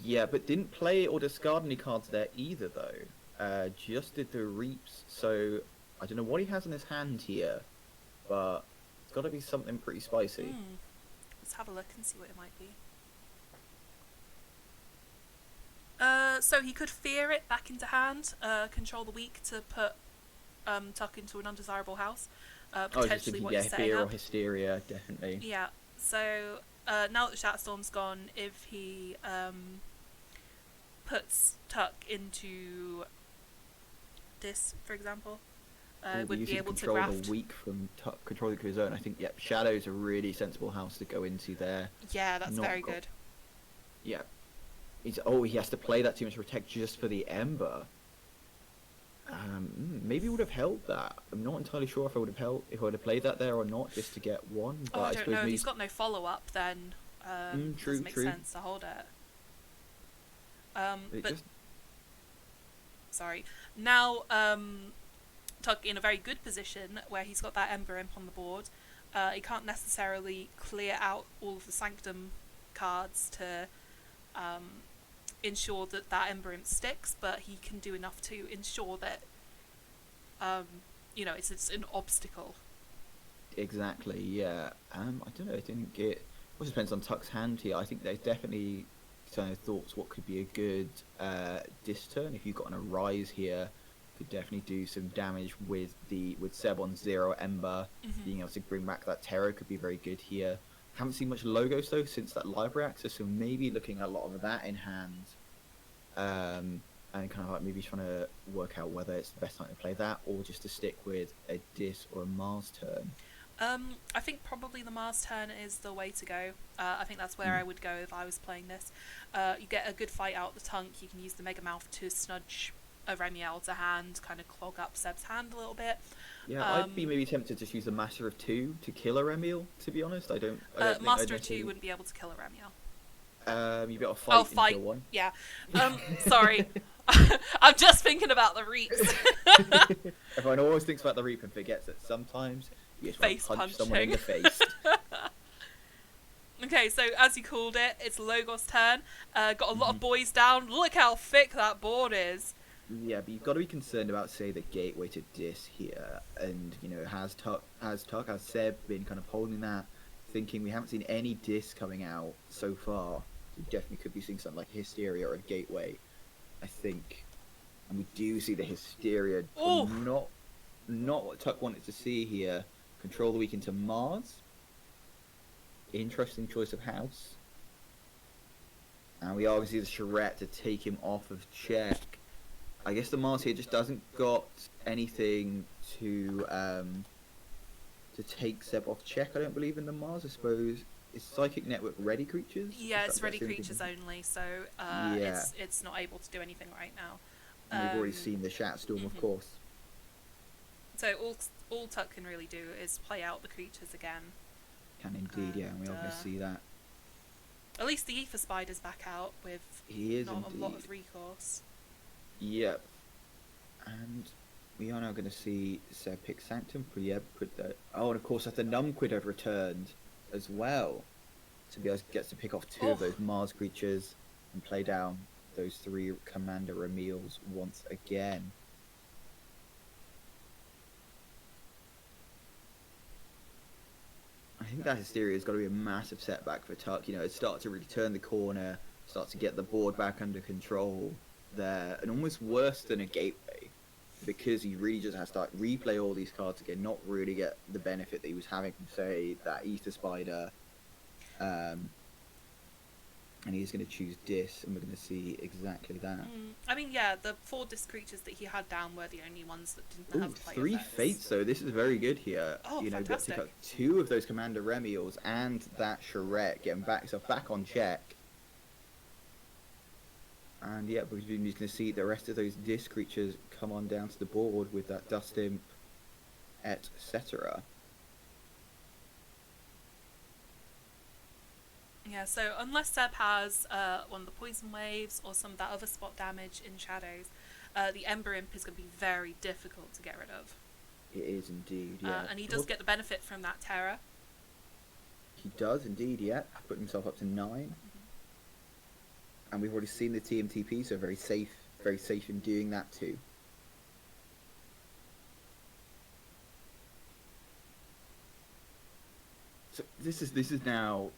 Yeah, but didn't play or discard any cards there either, though. Just did the reaps, so I don't know what he has in his hand here, but it's got to be something pretty spicy. Let's have a look and see what it might be. So he could fear it back into hand, control the weak to put Tuck into an undesirable house, potentially what he's setting fear up. or hysteria, definitely. Yeah, so now that Shatterstorm's gone, if he puts Tuck into this, for example, would be able to graft. Control the weak from Tuck, control the his own. I think, Shadow's a really sensible house to go into there. Yeah, that's very good. Yeah. He has to play that too much to protect just for the Ember. Maybe would have held that. I'm not entirely sure if I would have played that there or not, just to get one. But I don't know. If he's got no follow up, then it doesn't make sense to hold it. Sorry. Now, Tuck in a very good position where he's got that Ember Imp on the board. He can't necessarily clear out all of the Sanctum cards to ensure that that Ember Imp sticks, but he can do enough to ensure that it's an obstacle. Exactly, yeah. I don't know, I think it also depends on Tuck's hand here. I think there's definitely kind of thoughts what could be a good disc turn. If you've got an Arise here, could definitely do some damage with Seb-112 Ember. Being able to bring back that Terror could be very good here. Haven't seen much Logos though since that library access, so maybe looking at a lot of that in hand. And kind of like maybe trying to work out whether it's the best time to play that or just to stick with a Dis or a Mars turn. I think probably the Mars turn is the way to go. I think that's where I would go if I was playing this. You get a good fight out the Tunk, you can use the Mega Mouth to snudge a Remiel to hand, kind of clog up Seb's hand a little bit. Yeah, I'd be maybe tempted to just use the Master of 2 to kill a Remiel, to be honest. I don't Master of 2 wouldn't be able to kill a Remiel. You'd be able to fight and kill one. Yeah. Sorry. I'm just thinking about the reaps. Everyone always thinks about the reap and forgets that sometimes you just want to punch someone in the face. Okay, so as you called it, it's Logos' turn. Got a lot of boys down. Look how thick that board is. Yeah, but you've got to be concerned about, say, the gateway to Dis here. And, has Seb been kind of holding that, thinking we haven't seen any Dis coming out so far. We definitely could be seeing something like Hysteria or a gateway, I think. And we do see the Hysteria. Not what Tuck wanted to see here. Control the weak into Mars. Interesting choice of house. And we obviously the charrette to take him off of check. I guess the Mars here just doesn't got anything to take Seb off check. I don't believe in the Mars. I suppose is Psychic Network ready creatures? Yeah, it's ready That's the only creatures thing. only, so Yeah, it's not able to do anything right now. and we've already seen the Shatter Storm, of course. So all Tuck can really do is play out the creatures again. Can indeed, yeah, and we are going to see that. At least the Ether Spider's back out with not a lot of recourse. Yep. And we are now going to see Seb pick Sanctum. Put that. Oh, and of course, the Numquid have returned as well. So he gets to pick off two of those Mars creatures and play down those 3 Commander Emils once again. I think that Hysteria is going to be a massive setback for Tuck. You know, it starts to really turn the corner, starts to get the board back under control there, and almost worse than a Gateway, because he really just has to like, replay all these cards again, not really get the benefit that he was having from, say, that Ether Spider. And he's going to choose Dis, and we're going to see exactly that. I mean, yeah, the 4 Disc creatures that he had down were the only ones that didn't have play 3 effects. Fates, though. This is very good here. Oh, you know, fantastic. got 2 of those Commander Remiols and that Charette, getting himself back on check. And yeah, we're just going to see the rest of those Disc creatures come on down to the board with that Dust Imp, etc. Yeah, so unless Seb has one of the Poison Waves or some of that other spot damage in Shadows, the Ember Imp is going to be very difficult to get rid of. It is indeed, yeah. And he does get the benefit from that Terror. He does indeed, yeah. Put himself up to 9. And we've already seen the TMTP, so very safe in doing that too. So this is now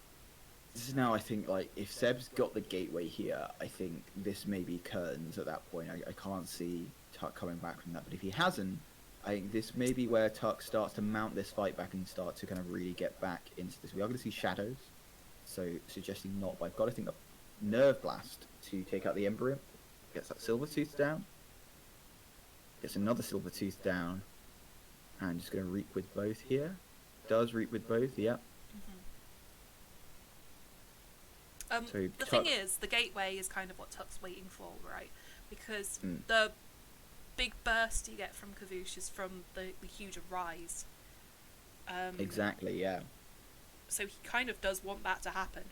I think, like, if Seb's got the Gateway here, I think this may be curtains at that point. I can't see Tuck coming back from that, but if he hasn't, I think this may be where Tuck starts to mount this fight back and start to kind of really get back into this. We are going to see Shadows, so suggesting not, but I've got to think of Nerve Blast to take out the Ember Imp. Gets that Silvertooth down. Gets another Silvertooth down. And just going to reap with both here. Does reap with both, yeah. The thing is, the Gateway is kind of what Tuck's waiting for, right? Because the big burst you get from Kavoosh is from the huge Arise. Exactly, yeah. So he kind of does want that to happen.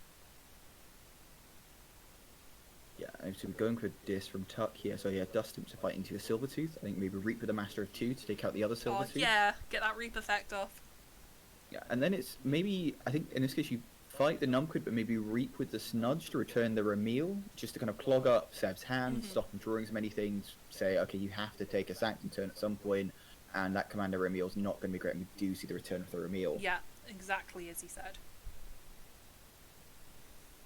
Yeah, so we're going for Dis from Tuck here. So yeah, Dust Imp to fight into a Silvertooth. I think maybe Reap with a Master of 2 to take out the other Silvertooth. Yeah, get that Reap effect off. Yeah, and then it's maybe, I think in this case you fight the Numquid, but maybe Reap with the Snudge to return the Remil, just to kind of clog up Seb's hand, stop him drawing as many things, say, okay, you have to take a Sanctum turn at some point, and that Commander Remil's not going to be great, and we do see the return of the Remil. Yeah, exactly as he said.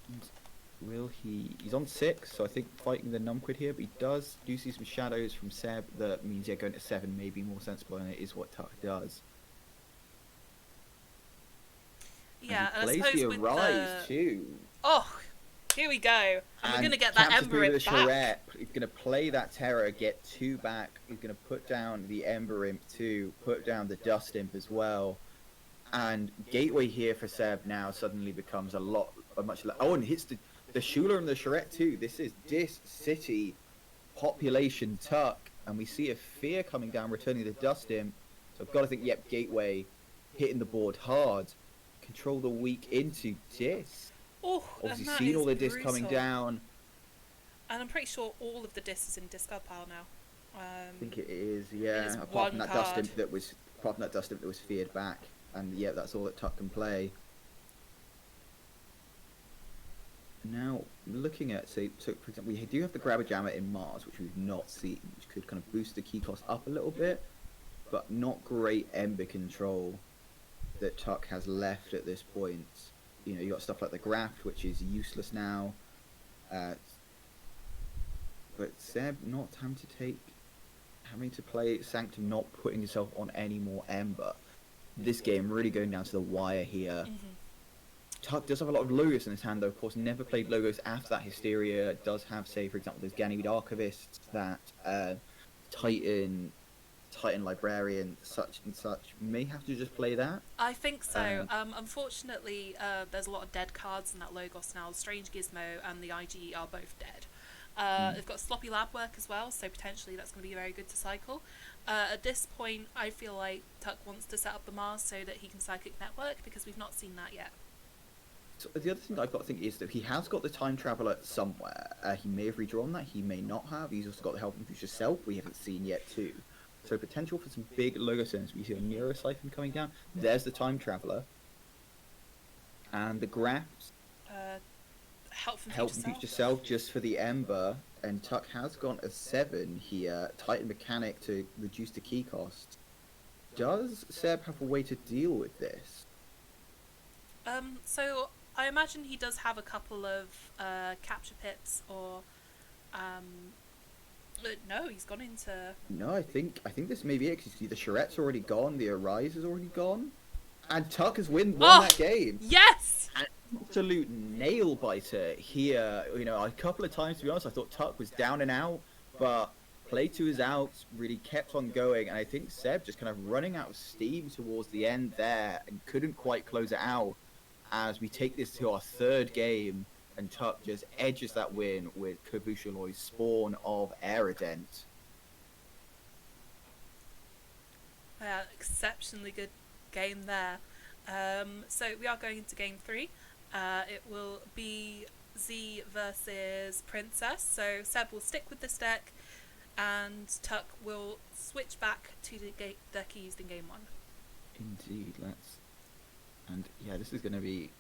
And he's on 6, so I think fighting the Numquid here, but he do see some Shadows from Seb, that means, yeah, going to 7 may be more sensible, and it is what Tuck does. Yeah, and I plays suppose the with Arise too. Oh, here we go. And we're going to get that Ember Imp back. He's going to play that Terror, get 2 back. He's going to put down the Ember Imp too, put down the Dust Imp as well. And Gateway here for Seb now suddenly becomes a much less. Oh, and hits the Shula and the Charette too. This is Dis City population Tuck. And we see a Fear coming down, returning the Dust Imp. So I've got to think, yep, Gateway hitting the board hard. Control the weak into Dis. Oh, obviously seen all the Dis coming down. And I'm pretty sure all of the Dis is in discard pile now. I think it is, yeah. Apart from that Dust Imp that was feared back. And yeah, that's all that Tuck can play. Now, looking at, say, so for example, we do have the Grabber Jammer in Mars, which we've not seen, which could kind of boost the key cost up a little bit, but not great Ember control that Tuck has left at this point. You know, you got stuff like the Graft, which is useless now. But Seb not having to play Sanctum, not putting himself on any more Ember. This game really going down to the wire here. Tuck does have a lot of logos in his hand, though. Of course, never played logos after that. Hysteria does have, say, for example, those Ganymede Archivists, that Titan Librarian, such and such. May have to just play that. I think so. Unfortunately, there's a lot of dead cards in that Logos now. Strange Gizmo and the IG are both dead. They've got sloppy lab work as well, so potentially that's going to be very good to cycle. At this point, I feel like Tuck wants to set up the Mars so that he can psychic network, because we've not seen that yet. So the other thing that I've got to think is that he has got the Time Traveler somewhere. He may have redrawn that, he may not have. He's also got the Help from Future Self we haven't seen yet too. So potential for some big logo sins. We see a Neurosiphon coming down. There's the Time Traveler. And the graphs. Help from Future Self just for the Ember. And Tuck has gone a 7 here. Titan Mechanic to reduce the key cost. Does Seb have a way to deal with this? So I imagine he does have a couple of capture pits, or no, he's gone into... No, I think this may be it, because you see the Charette's already gone, the Arise is already gone, and Tuck has won that game. Yes! An absolute nail biter here. You know, a couple of times, to be honest, I thought Tuck was down and out, but play to his outs really kept on going, and I think Seb just kind of running out of steam towards the end there and couldn't quite close it out as we take this to our third game. And Tuck just edges that win with Kavushaloy's Spawn of Aerodent. Exceptionally good game there. So we are going into game 3. It will be Z versus Princess. So Seb will stick with this deck, and Tuck will switch back to the deck he used in game 1. Indeed, and yeah, this is going to be...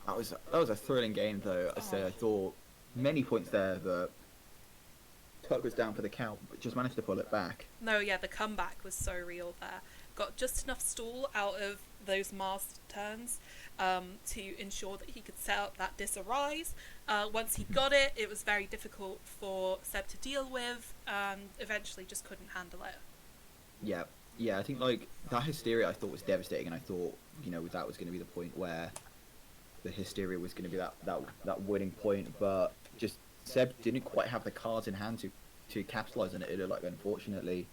That was a thrilling game, though. I thought many points there that Tuck was down for the count, but just managed to pull it back. No, yeah, the comeback was so real there. Got just enough stall out of those Mars turns to ensure that he could set up that Dis-Arise. Once he got it, it was very difficult for Seb to deal with, and eventually just couldn't handle it. Yeah, I think like that Hysteria I thought was devastating, and I thought, you know, that was going to be the point where the Hysteria was going to be that winning point, but just Seb didn't quite have the cards in hand to capitalise on it, like, unfortunately.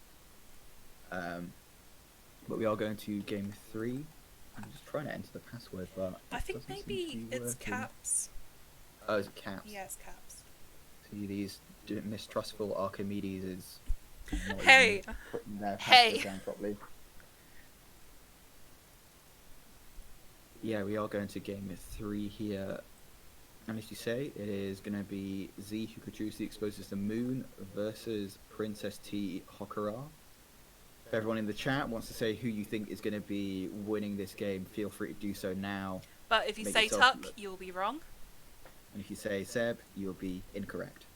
But we are going to game 3. I'm just trying to enter the password, but I think maybe it's caps. Oh, it's caps. Yes, caps. See, these mistrustful Archimedes is not hey, even putting their hey. password down properly. Yeah, we are going to game 3 here. And as you say, it is going to be Z who Who exposes the moon versus Princess T Hokura. If everyone in the chat wants to say who you think is going to be winning this game, feel free to do so now. But if you say Tuck, you'll be wrong. And if you say Seb, you'll be incorrect.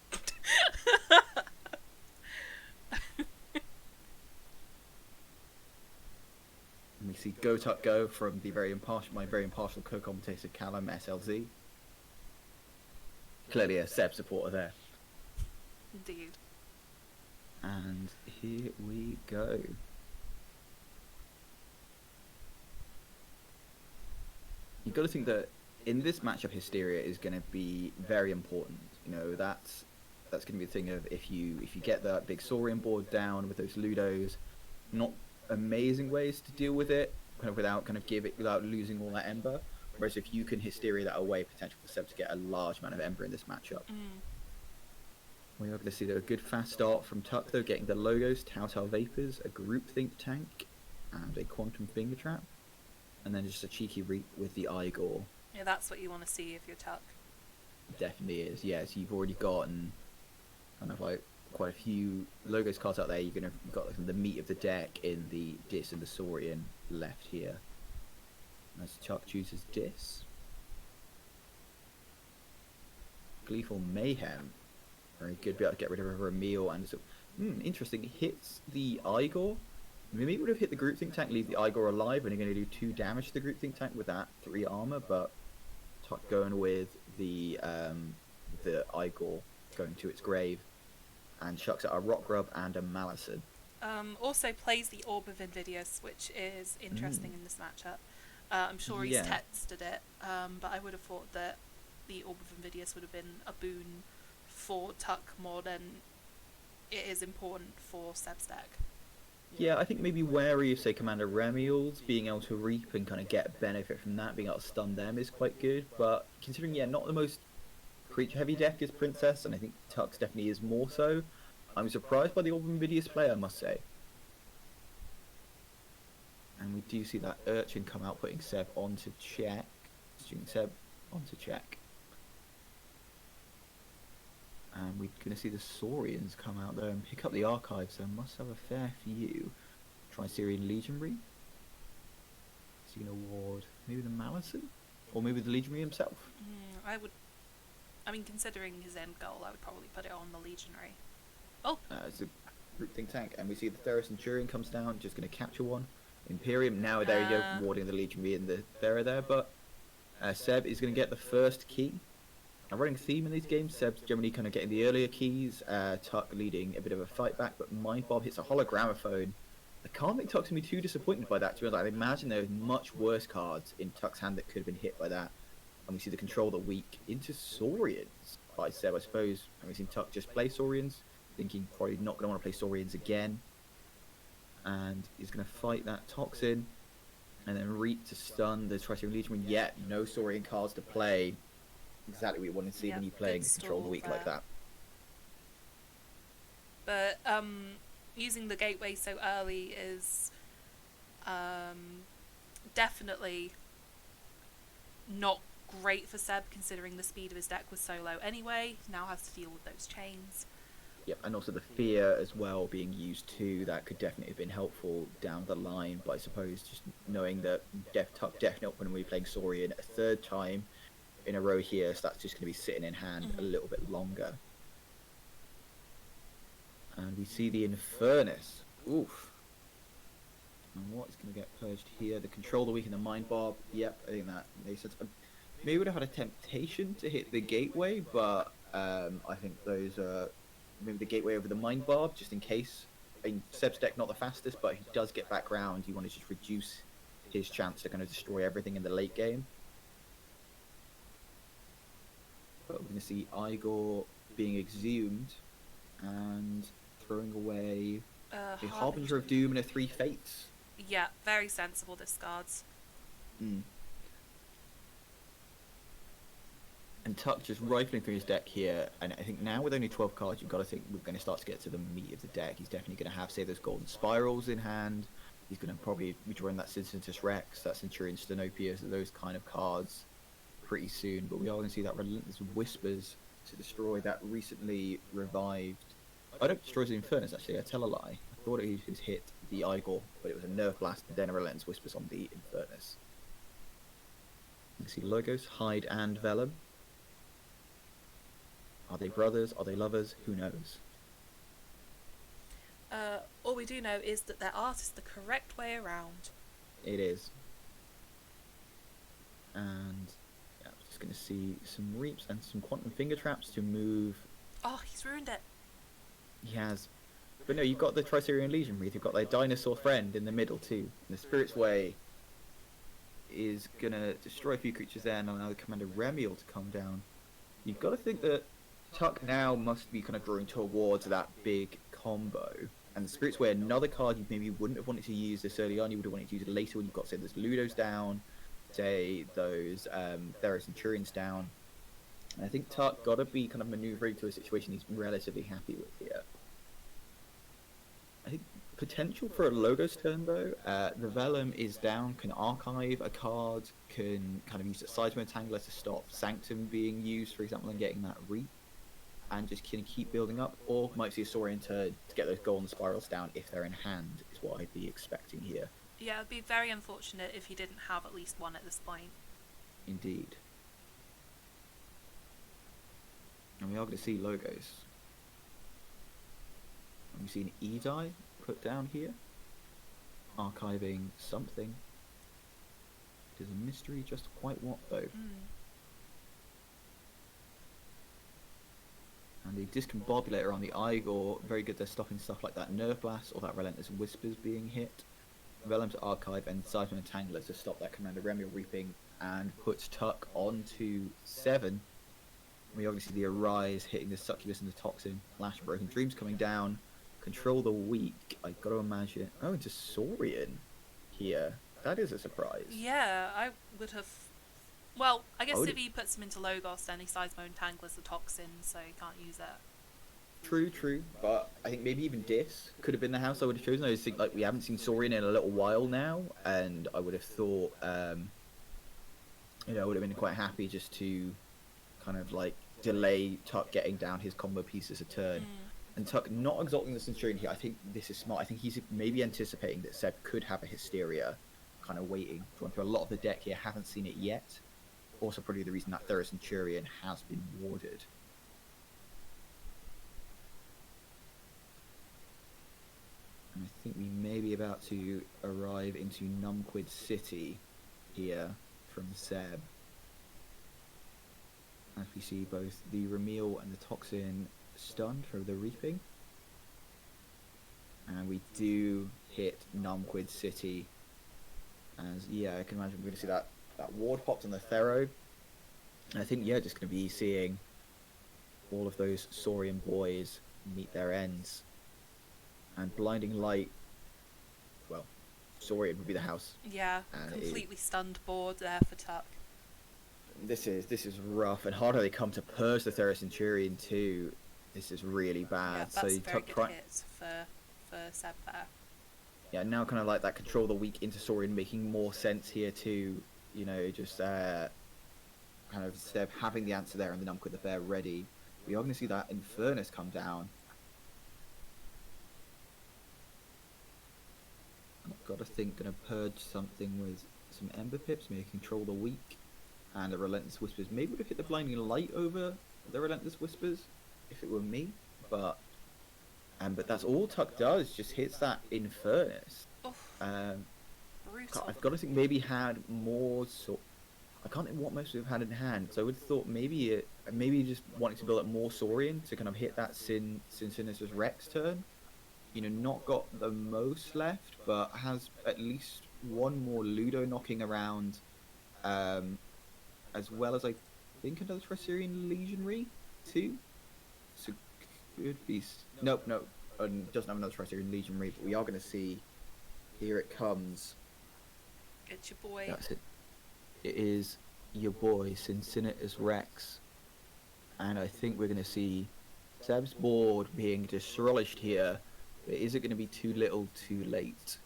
And we see Go Tuck Go from the my very impartial co-commentator Callum SLZ. Clearly a Seb supporter there. Indeed. And here we go. You've got to think that in this matchup, Hysteria is going to be very important. You know, that's going to be the thing of if you get that big Saurian board down with those Ludos, not amazing ways to deal with it, kind of without losing all that Ember. Whereas if you can Hysteria that away, potential for Seb to get a large amount of Ember in this matchup. We are going to see a good fast start from Tuck, though, getting the logos, Tautau Vapors, a Groupthink Tank, and a Quantum Finger Trap. And then just a cheeky reap with the Igor. Yeah, that's what you want to see if you're Tuck. Definitely is, yes. You've already gotten kind of like quite a few logos cards out there. You've got like, the meat of the deck in the Dis and the Saurian left here. As Tuck chooses Dis. Gleeful Mayhem. Very good, be able to get rid of a meal and so. Interesting. It hits the Igor. Maybe it would have hit the Groupthink Tank, leave the Igor alive, and you're going to do 2 damage to the Groupthink Tank with that 3 armor. But Tuck going with the Igor going to its grave, and chucks out a Rock Grub and a Malison. Also plays the Orb of Invidious, which is interesting in this matchup. I'm sure he's Yeah. tested it, but I would have thought that the Orb of Invidious would have been a boon for Tuck more than it is important for Seb's deck. Yeah, I think maybe wary of, say, Commander Remiels, being able to reap and kind of get benefit from that, being able to stun them is quite good. But considering, yeah, not the most creature heavy deck is Princess, and I think Tux definitely is more so, I'm surprised by the Orb of Invidious play, I must say. And we do see that Urchin come out, putting Seb onto check. Student Seb onto check. And we're going to see the Saurians come out there and pick up the archives, so must have a fair few. Tri-Syrian Legionary. Is he going to award maybe the Malison? Or maybe the Legionary himself? I mean, considering his end goal, I would probably put it on the Legionary. Oh! It's a group think tank, and we see the Thera Centurion comes down, just going to capture one. Imperium, now there you go, warding the Legionary and the Thera there, but Seb is going to get the first key. A running theme in these games, Seb's generally kind of getting the earlier keys, Tuck leading a bit of a fight back, but Mind Bob hits a hologramophone. I can't make Tuck's going to be too disappointed by that, to be honest. I imagine there are much worse cards in Tuck's hand that could have been hit by that. And we see the control the weak into Saurians by Seb, I suppose. And we've seen Tuck just play Saurians, thinking probably not going to want to play Saurians again. And he's going to fight that Toxin, and then Reap to stun the Tri-Syrian Legionary. Yet, no Saurian cards to play. Exactly what you want to see when you're playing Control the Weak like that. But using the gateway so early is definitely not great for Seb, considering the speed of his deck was so low anyway. He now has to deal with those chains. Yep, and also the fear as well being used too, that could definitely have been helpful down the line, but I suppose just knowing that Tuck definitely not going to be playing Saurian a third time in a row here, so that's just going to be sitting in hand a little bit longer. And we see the Infernus. Oof. And what's going to get purged here? The Control the Weak and the Mind Bob. Yep, I think that makes sense. Maybe would have had a temptation to hit the Gateway, but I think those are maybe the Gateway over the Mind Bob, just in case. I mean, Seb's deck not the fastest, but he does get back round. You want to just reduce his chance to kind of destroy everything in the late game. But we're going to see Igor being exhumed and throwing away a Harbinger of Doom and a 3 Fates. Yeah, very sensible discards. And Tuck just rifling through his deck here, and I think now with only 12 cards, you've got to think we're going to start to get to the meat of the deck. He's definitely going to have, say, those Golden Spirals in hand. He's going to probably be drawing that Cincinnatus Rex, that Centurion Stenopia, those kind of cards pretty soon, but we are going to see that Relentless Whispers to destroy that recently revived. I don't destroy the Infernus, actually, I tell a lie. I thought it was hit the Igor, but it was a Nerve Blast and then a Relentless Whispers on the Infernus. You can see logos, Hyde and Vellum. Are they brothers? Are they lovers? Who knows? All we do know is that their art is the correct way around. It is. And yeah, I'm just going to see some Reaps and some Quantum Finger Traps to move. Oh, he's ruined it. He has. But no, you've got the Tri-Syrian Legion Wreath, you've got their dinosaur friend in the middle too. And the Spirit's Way is going to destroy a few creatures there and allow the Commander Remiel to come down. You've got to think that Tuck now must be kind of drawing towards that big combo. And the Spirit's Way, another card you maybe wouldn't have wanted to use this early on, you would have wanted to use it later when you've got, say, those Ludos down, say, those Thera Centurions down. And I think Tuck got to be kind of maneuvering to a situation he's relatively happy with here. I think potential for a Logos turn though. The Vellum is down, can archive a card, can kind of use a Seismo Tangler to stop Sanctum being used, for example, and getting that Reap, and just can keep building up, or might see a Saurian turn to get those Golden Spirals down if they're in hand, is what I'd be expecting here. Yeah, it'd be very unfortunate if he didn't have at least one at this point. Indeed. And we are going to see logos. And we see an E-Die put down here. Archiving something. It is a mystery, just quite what though. And the Discombobulator on the Igor, very good, they're stopping stuff like that Nerve Blast or that Relentless Whispers being hit. Velem's Archive and Seismo Entangler to stop that Commander Remio Reaping and puts Tuck onto 7. We obviously see the Arise hitting the Succubus and the Toxin, Lash Broken Dreams coming down, Control the Weak. I gotta imagine. Oh, into Saurian here. That is a surprise. Yeah, I would have. Well, I guess would- if he puts him into Logos, then he Seismo Entanglers the Toxin, so he can't use it. True, but I think maybe even Dis could have been the house I would have chosen. I just think like we haven't seen Saurian in a little while now, and I would have thought, I would have been quite happy just to kind of like delay Tuck getting down his combo pieces a turn. And Tuck not exalting the Centurion here. I think this is smart. I think he's maybe anticipating that Seb could have a Hysteria, kind of waiting. Going through a lot of the deck here, haven't seen it yet. Also probably the reason that Thera Centurion has been warded. And I think we may be about to arrive into Numquid City here from Seb. As we see both the Ramil and the Toxin stunned for the Reaping. And we do hit Numquid City. As, yeah, I can imagine we're going to see that ward popped on the Thero. And I think, yeah, just going to be seeing all of those Saurian boys meet their ends. And Blinding Light, well, Saurian would be the house. Yeah, completely stunned board there for Tuck. This is rough, and harder they come to purge the Thera Centurion too. This is really bad. Yeah, that's a very good hit for Seb there. Yeah, now kind of like that control the weak into Saurian making more sense here too. You know, just kind of Seb having the answer there and the Numquid the Bear ready. We are going to see that Infernus come down. I've got to think, going to purge something with some Ember Pips, maybe control the weak. And the Relentless Whispers. Maybe would have hit the Blinding Light over the Relentless Whispers if it were me, but that's all Tuck does. Just hits that Infernus. Brutal. I've got to think maybe had more I can't think what most would have had in hand. So I would have thought maybe just wanting to build up more Saurian to kind of hit that Sinister's Rex turn. You know, not got the most left, but has at least one more Ludo knocking around. As well as I think another Tresserian Legionary too. So could be nope, doesn't have another Tresserian Legionary, but we are going to see. Here it comes. It's your boy. That's it. It is your boy Cincinnatus Rex, and I think we're going to see Seb's board being demolished here. But is it going to be too little, too late?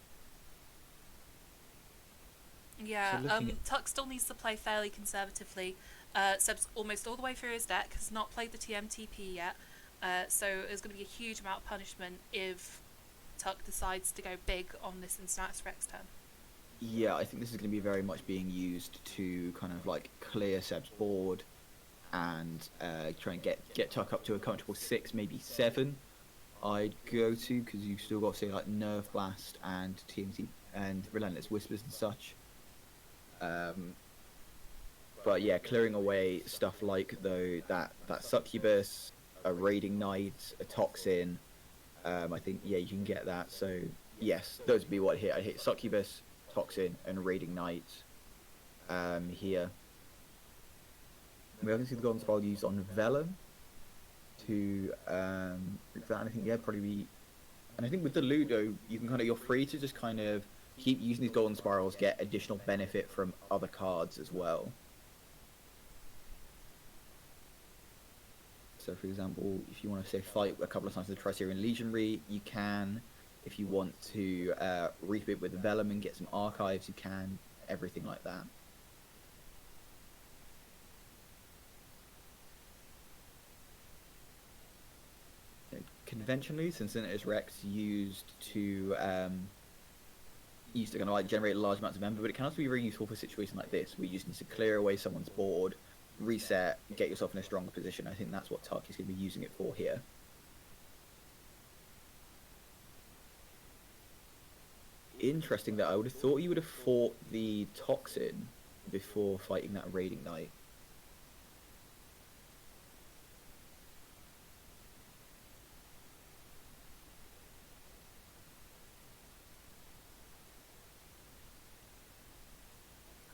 Yeah, Tuck still needs to play fairly conservatively. Seb's almost all the way through his deck, has not played the TMTP yet, so there's going to be a huge amount of punishment if Tuck decides to go big on this Cincinnatus Rex turn. Yeah, I think this is going to be very much being used to kind of like clear Seb's board and try and get Tuck up to a comfortable 6, maybe 7. I'd go to, because you've still got to say like Nerve Blast and TMT and Relentless Whispers and such. But yeah, clearing away stuff like that Succubus, a Raiding Knight, a Toxin. I think yeah you can get that. So yes, those would be what I hit. I hit Succubus, Toxin, and Raiding Knight. Here we haven't seen the Golden Spiral used on Vellum to that. I think yeah probably be, and I think with the Ludo you can kind of you're free to just kind of keep using these Golden Spirals, get additional benefit from other cards as well. So for example, if you want to say fight a couple of times with the Tresserian Legionary, you can. If you want to reap it with Vellum and get some archives, you can. Everything like that. Conventionally, Cincinnatus Rex used to kind of like generate large amounts of Ember, but it can also be very useful for a situation like this, where you just need to clear away someone's board, reset, get yourself in a stronger position. I think that's what Tuck is going to be using it for here. Interesting that I would have thought you would have fought the Toxin before fighting that Raiding Knight.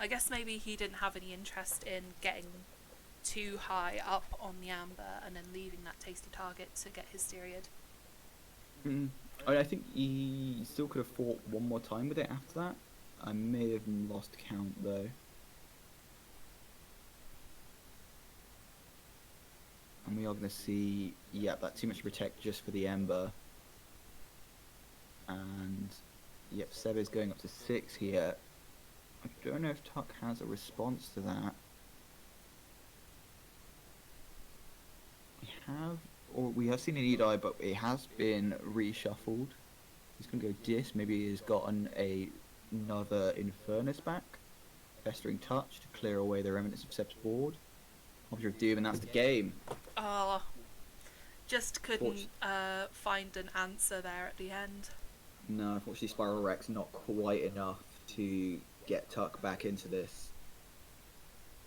I guess maybe he didn't have any interest in getting too high up on the amber and then leaving that tasty target to get his Styried. I think he still could have fought one more time with it after that. I may have lost count though. And we are going to see, yeah, that too much protect just for the Ember. And, yep, Seb is going up to 6 here. I don't know if Tuck has a response to that. We have seen an E-die, but it has been reshuffled. He's going to go Dis. Maybe he's gotten another Infernus back. Festering Touch to clear away the remnants of Seb's board. Object of Doom, and that's the game. Oh, just couldn't find an answer there at the end. No, unfortunately Spiral Rex not quite enough to get Tuck back into this.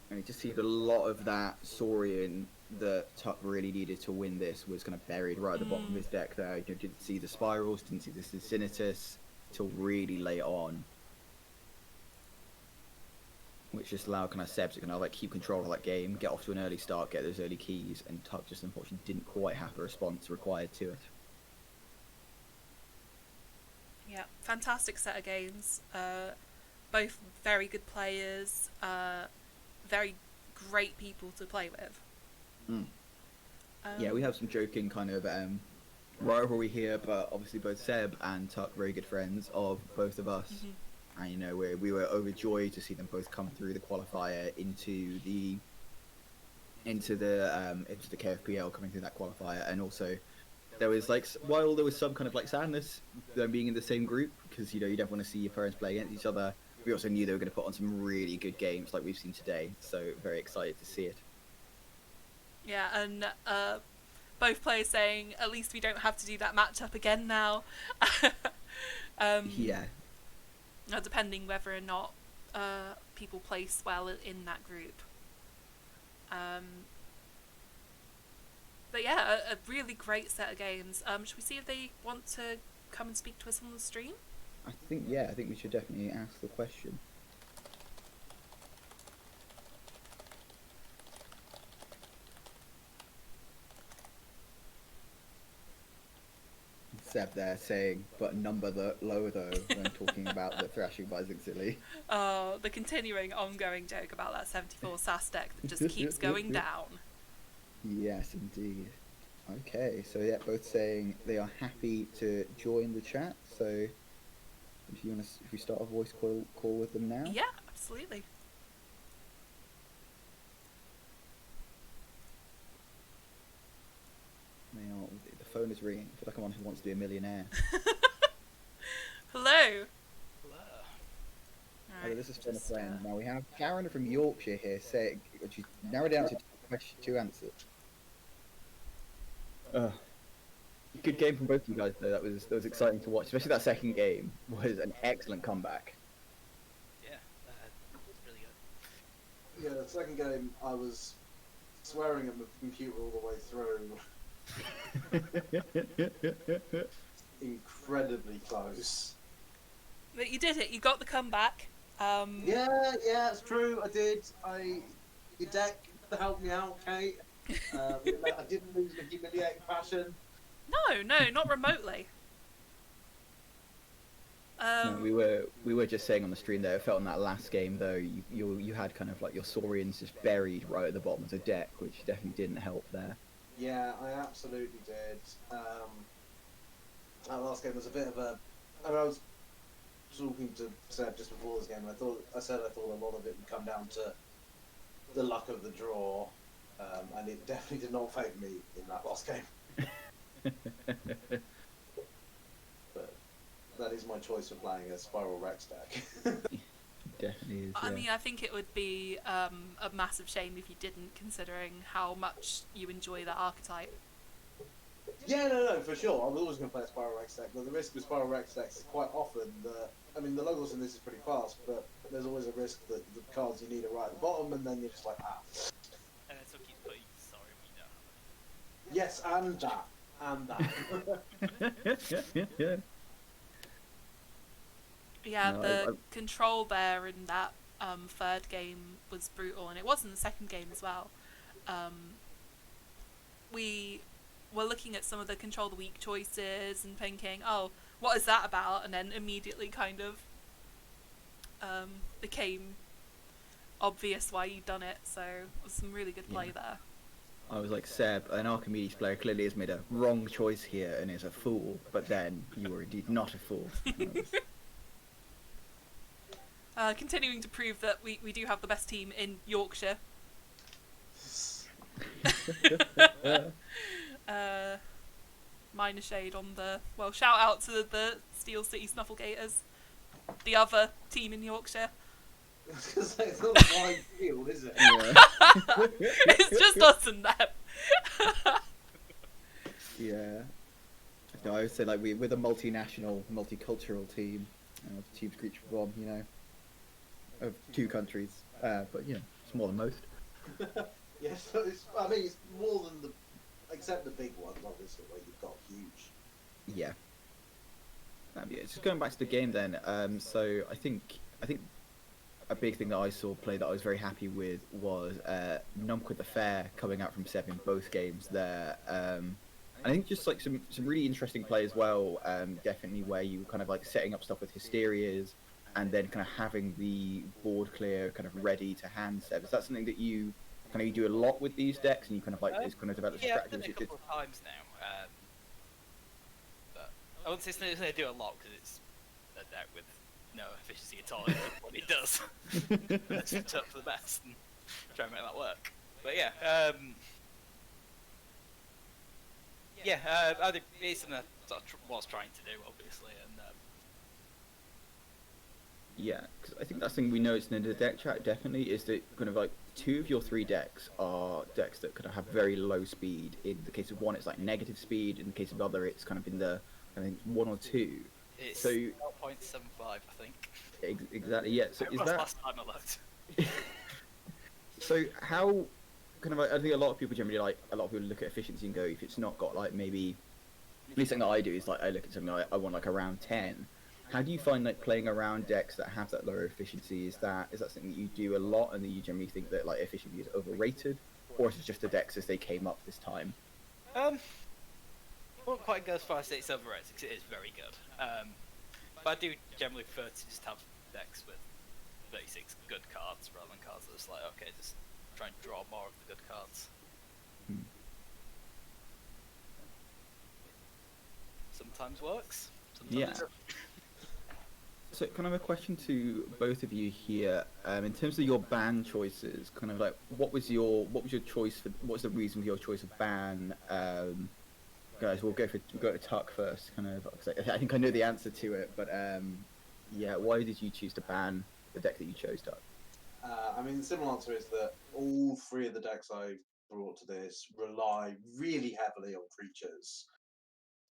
And you just see a lot of that Saurian that Tuck really needed to win this was kind of buried right at the bottom of his deck there. You didn't see the Spirals, didn't see the Sinitus till really late on. Which just allowed kind of Seb to kind of like keep control of that game, get off to an early start, get those early keys, and Tuck just unfortunately didn't quite have the response required to it. Yeah, fantastic set of games. Both very good players, very great people to play with. Yeah, we have some joking kind of rivalry here, but obviously both Seb and Tuck very good friends of both of us. And you know, we were overjoyed to see them both come through the qualifier into the KFPL, coming through that qualifier. And also there was like, while there was some kind of like sadness them being in the same group, because you know you don't want to see your parents play against each other, we also knew they were going to put on some really good games like we've seen today, so very excited to see it. Yeah, and both players saying at least we don't have to do that matchup again now. Yeah. Depending whether or not people place well in that group. But yeah, a really great set of games. Should we see if they want to come and speak to us on the stream? I think we should definitely ask the question. Seb there saying, but number low though, when talking about the thrashing by Zigzilly. Oh, the continuing ongoing joke about that 74 SAS deck that just keeps going down. Yes, indeed. Okay, so yeah, both saying they are happy to join the chat. So, if we start a voice call with them now. Yeah, absolutely. The phone is ringing. I feel like I'm on Who Wants to Be a Millionaire. Hello. Hello, this is Phone a Friend. Now we have Karen from Yorkshire here saying, she narrowed down to two answers. Good game from both of you guys though. That was exciting to watch, especially that second game was an excellent comeback. Yeah, it's really good. Yeah, the second game I was swearing at the computer all the way through. Incredibly close. But you did it. You got the comeback. Yeah, it's true. I did. Your deck helped me out, Kate. I didn't lose in a humiliating fashion. No, not remotely. No, we were just saying on the stream there. It felt in that last game though, you had kind of like your Saurians just buried right at the bottom of the deck, which definitely didn't help there. Yeah, I absolutely did. That last game was a bit of a. I was talking to Seb just before this game, and I thought a lot of it would come down to the luck of the draw, and it definitely did not favour me in that last game. But that is my choice for playing a Spiral Rex deck. Definitely is. I mean, I think it would be a massive shame if you didn't, considering how much you enjoy that archetype. Yeah, no, for sure. I was always going to play a Spiral Rex deck, but the risk with Spiral Rex decks is quite often that, I mean, the logos in this is pretty fast, but there's always a risk that the cards you need are right at the bottom, and then you're just like, And then so keep putting sorry we don't have Yes, and that. Yeah, No, the control there and that third game was brutal, and it was in the second game as well. We were looking at some of the control the weak choices and thinking, oh, what is that about? And then immediately kind of became obvious why you'd done it. So it was some really good play there. I was like, Seb, an Archimedes player clearly has made a wrong choice here and is a fool, but then you were indeed not a fool. Continuing to prove that we do have the best team in Yorkshire. Minor shade on the... Well, shout out to the Steel City Snufflegators, the other team in Yorkshire. Because it's not a wide field, is it? Yeah. It's just us and them. Yeah. No, I would say like we're the multinational, multicultural team. Team Screech one, you know, of 2 countries, but you know, smaller than most. Yes, I mean it's more than the, except the big ones, obviously, where you've got huge. Yeah. Yeah. Just going back to the game then. So I think a big thing that I saw play that I was very happy with was Numquid the Fair coming out from Seb in both games there. I think just like some really interesting play as well. Definitely where you kind of like setting up stuff with Hysterias and then kind of having the board clear kind of ready to hand Seb. Is that something that you do a lot with these decks and you kind of like is kind of develop Yeah, I've strategies? done it a couple of times now. But I wouldn't say it's something I do a lot because it's a deck with no efficiency at all in what it does. Let's just hope for the best and try and make that work. But yeah, I think it's something I sort of was trying to do, obviously, and Yeah, because I think that's the thing we noticed in the deck chat definitely is that kind of like 2 of your 3 decks are decks that kind of have very low speed. In the case of one, it's like negative speed. In the case of other, it's kind of in the I think 1 or 2. it's So 0.75, I think. Exactly, yeah. So It is was that last time I looked. so? How kind of like, I think a lot of people generally like a lot of people look at efficiency and go, if it's not got like maybe at least something that I do is like I look at something like I want like around 10. How do you find like playing around decks that have that lower efficiency? Is that something that you do a lot and that you generally think that like efficiency is overrated, or is it just the decks as they came up this time? I won't quite go as far as say it's overrated because it is very good. But I do generally prefer to just have decks with 36 good cards rather than cards that's like, okay, just try and draw more of the good cards. Sometimes works. Sometimes Yeah. So kind of a question to both of you here. In terms of your ban choices, kind of like what was your choice for? What's the reason for your choice of ban? Guys, we'll go to Tuck first. Kind of, 'cause I think I know the answer to it, but yeah, why did you choose to ban the deck that you chose, Tuck? I mean, the simple answer is that all 3 of the decks I brought to this rely really heavily on creatures.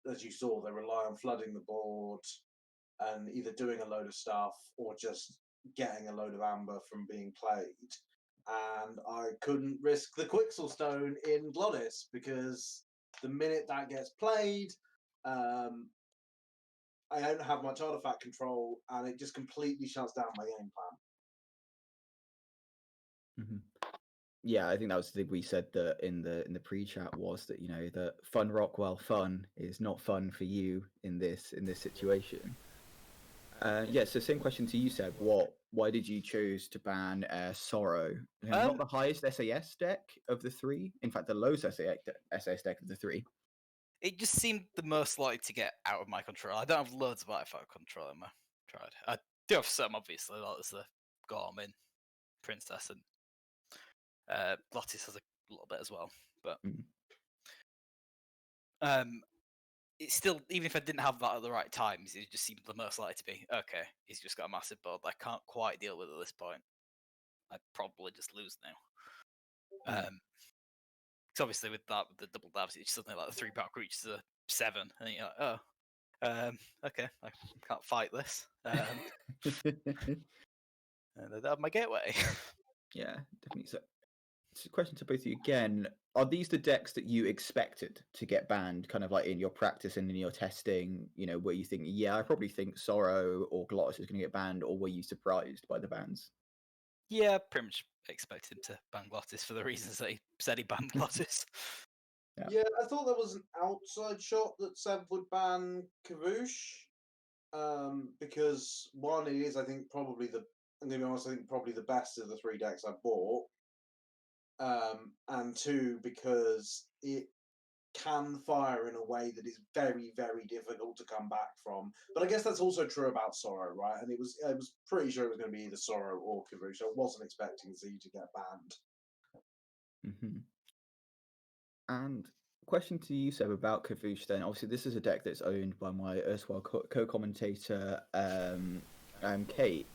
As you saw, they rely on flooding the board and either doing a load of stuff or just getting a load of amber from being played. And I couldn't risk the Quixel Stone in Glottis because the minute that gets played, I don't have much artifact control, and it just completely shuts down my game plan. Yeah, I think that was the thing we said that in the pre-chat was that you know that fun rock while fun is not fun for you in this situation. Yeah, so same question to you, Seb. Why did you choose to ban Sorrow? Not the highest SAS deck of the 3. In fact, the lowest SAS deck of the 3. It just seemed the most likely to get out of my control. I don't have loads of artifact control in my tried. I do have some, obviously, like there's the Gormin, Princess, and Lottis has a little bit as well. But it's still, even if I didn't have that at the right times, it just seemed the most likely to be, okay, he's just got a massive board I can't quite deal with at this point. I'd probably just lose now. Because obviously with that, with the double dabs, it's something like the 3-power creatures are 7, and you're like, oh, okay, I can't fight this. And I don't have my gateway. Yeah, definitely. So, it's a question to both of you again. Are these the decks that you expected to get banned, kind of like in your practice and in your testing? You know, where you think, yeah, I probably think Sorrow or Glottis is going to get banned, or were you surprised by the bans? Yeah, pretty much expect him to ban Glottis for the reasons that he said he banned Glottis. Yeah, I thought there was an outside shot that Seb would ban Kavoosh. Because one, it is, I think, probably I'm going to be honest, I think probably the best of the 3 decks I bought. And two, because it can fire in a way that is very, very difficult to come back from. But I guess that's also true about Sorrow, right? And I was pretty sure it was going to be either Sorrow or Kavoosh. I wasn't expecting Z to get banned. Mm-hmm. And question to you, Seb, about Kavoosh then. Obviously, this is a deck that's owned by my erstwhile co-commentator, Kate.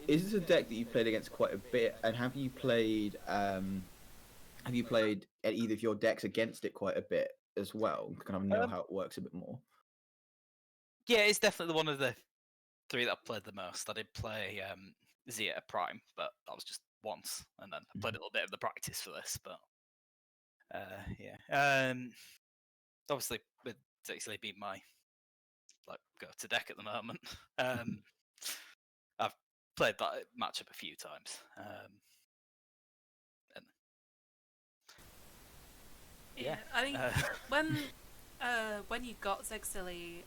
Is this a deck that you've played against quite a bit? And have you played at either of your decks against it quite a bit as well? Kind of know how it works a bit more. Yeah, it's definitely one of the 3 that I've played the most. I did play Z at a Prime, but that was just once, and then I played a little bit of the practice for this. But yeah, obviously with Zixley being my go-to deck at the moment, I've played that matchup a few times. And yeah, I think when you got Zexilly,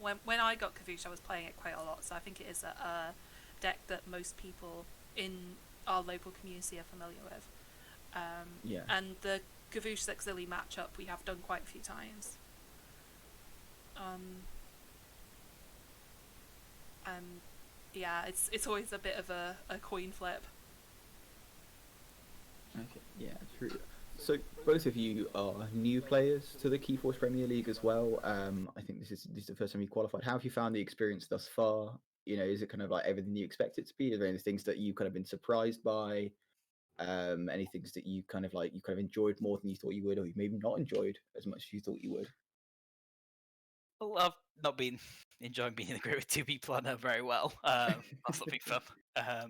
when I got Kavoosh, I was playing it quite a lot, so I think it is a deck that most people in our local community are familiar with. Yeah. And the Kavoosh Zexilly matchup we have done quite a few times. Yeah, it's always a bit of a coin flip. Okay, yeah, true. So both of you are new players to the Keyforce Premier League as well. I think this is the first time you qualified. How have you found the experience thus far? You know, is it kind of like everything you expect it to be? Are there any things that you kind of been surprised by? Any things that you kind of enjoyed more than you thought you would, or you maybe not enjoyed as much as you thought you would? Well, I've not been enjoying being in the group with 2 people I know very well. That's not been fun. I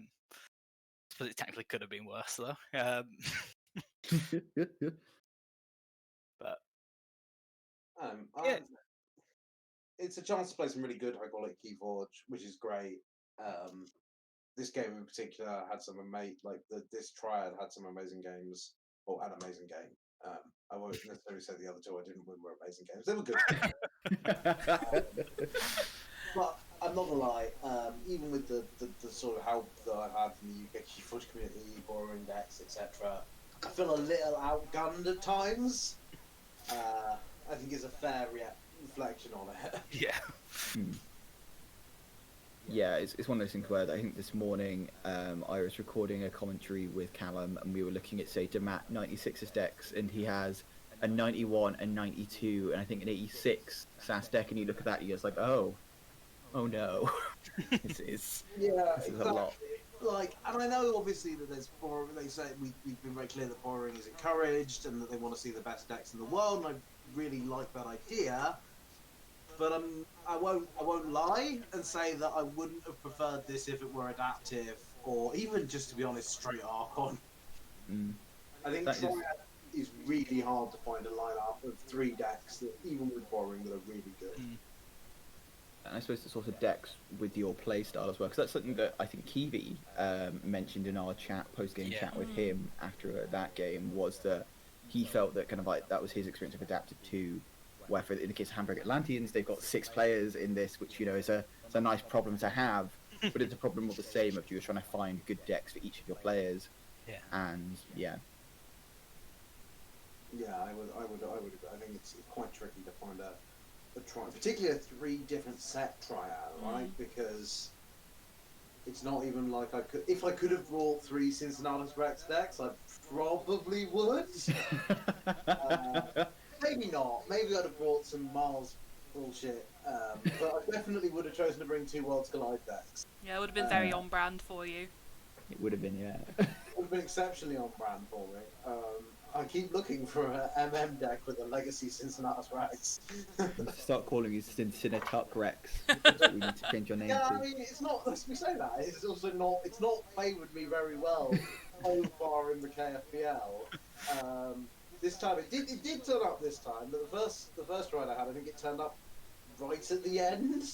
suppose it technically could have been worse though. But yeah. It's a chance to play some really good high quality Keyforge, which is great. This game in particular had some this triad had some amazing games, or an amazing game. I won't necessarily say the other 2 I didn't win were amazing games. They were good. But I'm not gonna lie, even with the sort of help that I've had from the UK Keyforge community, borrowing decks, etc., I feel a little outgunned at times. I think it's a fair reflection on it. Yeah. Yeah, it's one of those things where I think this morning I was recording a commentary with Callum, and we were looking at, say, Demat 96's decks, and he has a 91, a 92, and I think an 86 SAS deck, and you look at that, and you're just like, oh no. This is a lot. And I know obviously that there's borrowing. They say we've been very clear that borrowing is encouraged, and that they want to see the best decks in the world, and I really like that idea. But I won't lie and say that I wouldn't have preferred this if it were adaptive, or even just, to be honest, straight Archon. I think Triad is really hard to find a lineup of 3 decks that, even with borrowing, that are really good. And I suppose it's also decks with your play style as well, because that's something that I think Kiwi mentioned in our post-game chat with him after that game, was that he felt that kind of like that was his experience of Adapted 2, where in the case of Hamburg Atlanteans, they've got 6 players in this, which, you know, is a nice problem to have, but it's a problem all the same if you're trying to find good decks for each of your players. Yeah. And yeah, I would agree. I think it's quite tricky to find a triad, particularly a 3 different set triad, right? Because it's not even like if I could have brought 3 Cincinnatus Rex decks, I probably would. Maybe not. Maybe I'd have brought some Mars bullshit. But I definitely would have chosen to bring 2 Worlds Collide decks. Yeah, it would have been very on brand for you. It would have been, yeah. It would have been exceptionally on brand for me. I keep looking for an MM deck with a Legacy Cincinnatus Rex. Start calling you Cincinnatuck Rex. That's what we need to change your name to. I mean, it's not. We say that. It's also not. It's not favoured me very well so far in the KFPL. This time it did turn up this time, but the first ride I had, I think it turned up right at the end.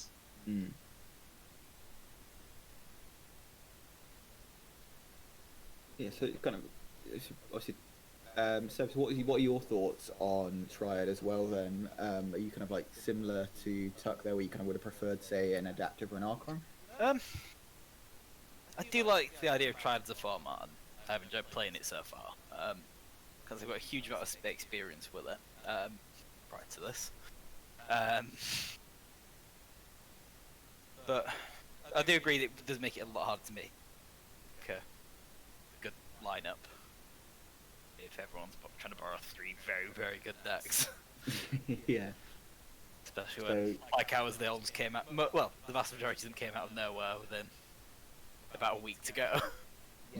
Yeah, so it kind of it's obviously. Seb, so what are your thoughts on Triad as well? Then, are you kind of like similar to Tuck there, where you kind of would have preferred, say, an adaptive or an Archon? I do like the idea of Triad as a format, and I've enjoyed playing it so far. Because I've got a huge amount of experience with it prior to this. But I do agree that it does make it a lot harder to make a good lineup if everyone's trying to borrow 3 very, very good decks. Yeah. Especially when, like ours, they all just came out. Well, the vast majority of them came out of nowhere within about a week to go.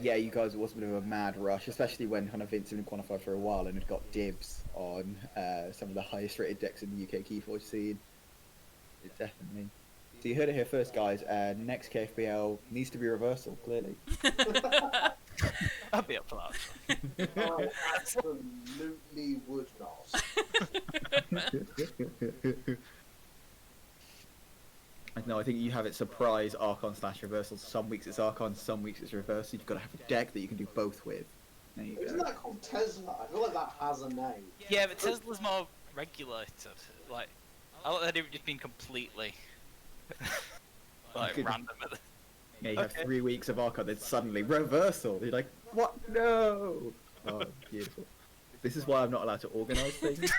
Yeah, you guys, it was a bit of a mad rush, especially when kind of Vince had been qualified for a while and had got dibs on some of the highest rated decks in the UK Keyforge scene. It definitely. So you heard it here first, guys. Next KFPL needs to be reversal, clearly. I'd be up for that. I absolutely would not. No, I think you have it surprise Archon/reversal. Some weeks it's Archon, some weeks it's reversal. You've got to have a deck that you can do both with. There you Isn't go. that called Tesla? I feel like that has a name. Yeah, but Tesla's more regulated. Like, I thought they'd just been completely like Good. random. Yeah, you have Okay. 3 weeks of Archon, then suddenly reversal. You're like, what? No! Oh, beautiful. This is why I'm not allowed to organise things.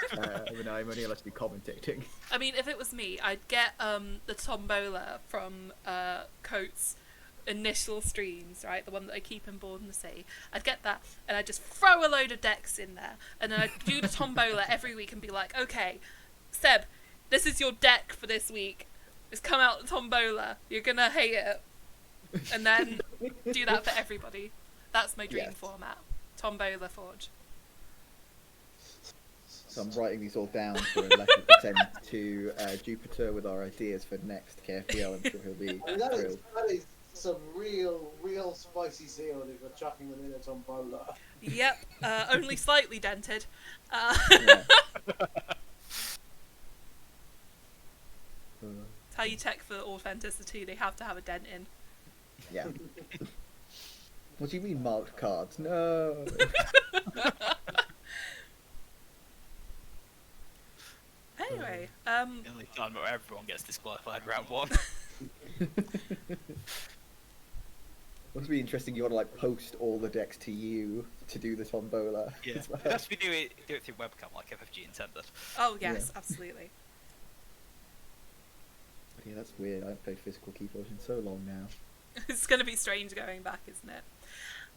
When I'm only allowed to be commentating. I mean, if it was me, I'd get the Tombola from Coates' initial streams, right? The one that I keep in Board in the Sea. I'd get that, and I'd just throw a load of decks in there, and then I'd do the Tombola every week and be like, okay, Seb, this is your deck for this week. It's come out the Tombola. You're gonna hate it. And then do that for everybody. That's my dream Yes. format. Tombola Forge. So I'm writing these all down for a letter to send to Jupiter with our ideas for next KFPL. I'm sure he'll be I mean, that thrilled. is some real spicy seal if you're chucking them in a tombola. Yep, only slightly dented. Yeah. It's how you check for authenticity. They have to have a dent in. Yeah. What do you mean marked cards? No. Anyway, The only time where everyone gets disqualified round 1. Must be interesting. You want to like post all the decks to you to do the tombola. Yeah, as well. it has to be do it through webcam like FFG intended. oh yes, absolutely. Yeah, that's weird. I haven't played physical Keyforge in so long now. It's going to be strange going back, isn't it?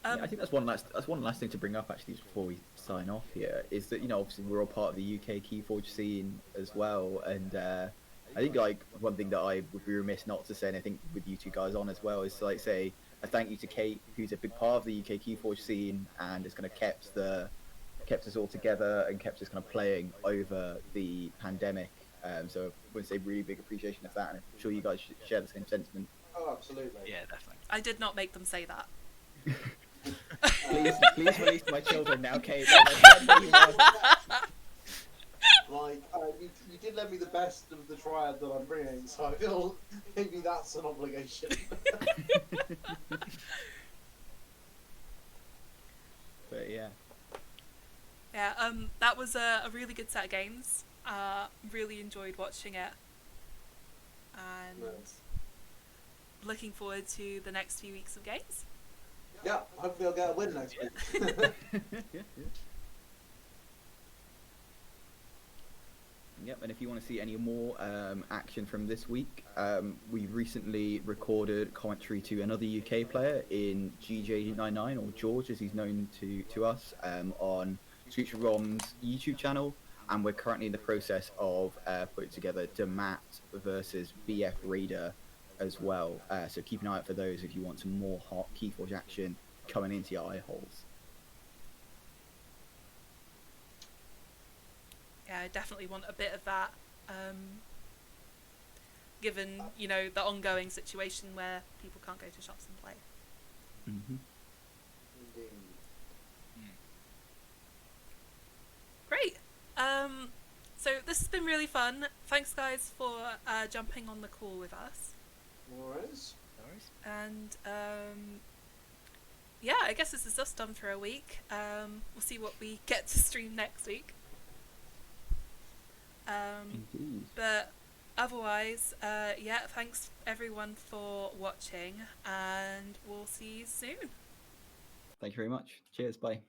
Yeah, I think that's one last thing to bring up actually before we sign off here is that obviously we're all part of the UK Keyforge scene as well, and I think like one thing that I would be remiss not to say, and I think with you two guys on as well, is to like say a thank you to Kate, who's a big part of the UK Keyforge scene and has kind of kept us all together and kept us kind of playing over the pandemic. So I would say really big appreciation of that, and I'm sure you guys share the same sentiment. Oh, absolutely. Yeah, definitely. I did not make them say that. Please release my children now, Kate. Like, you did lend me the best of the triad that I'm bringing, so I feel maybe that's an obligation. But yeah. Yeah, that was a really good set of games. Really enjoyed watching it. And looking forward to the next few weeks of games. Yeah, hopefully I'll get a win next week. Yep, and if you want to see any more action from this week, we recently recorded commentary to another UK player in GJ99, or George as he's known to us, on Future Rom's YouTube channel, and we're currently in the process of putting together Demat versus BF Raider as well. So keep an eye out for those if you want some more hot Keyforge action coming into your eye holes. Yeah, I definitely want a bit of that. Given, the ongoing situation where people can't go to shops and play. Mm-hmm. Indeed. Great. So this has been really fun. Thanks guys for jumping on the call with us. No worries. No worries. And yeah, I guess this is us done for a week. We'll see what we get to stream next week. Indeed. But otherwise, yeah, thanks everyone for watching, and we'll see you soon. Thank you very much. Cheers. Bye.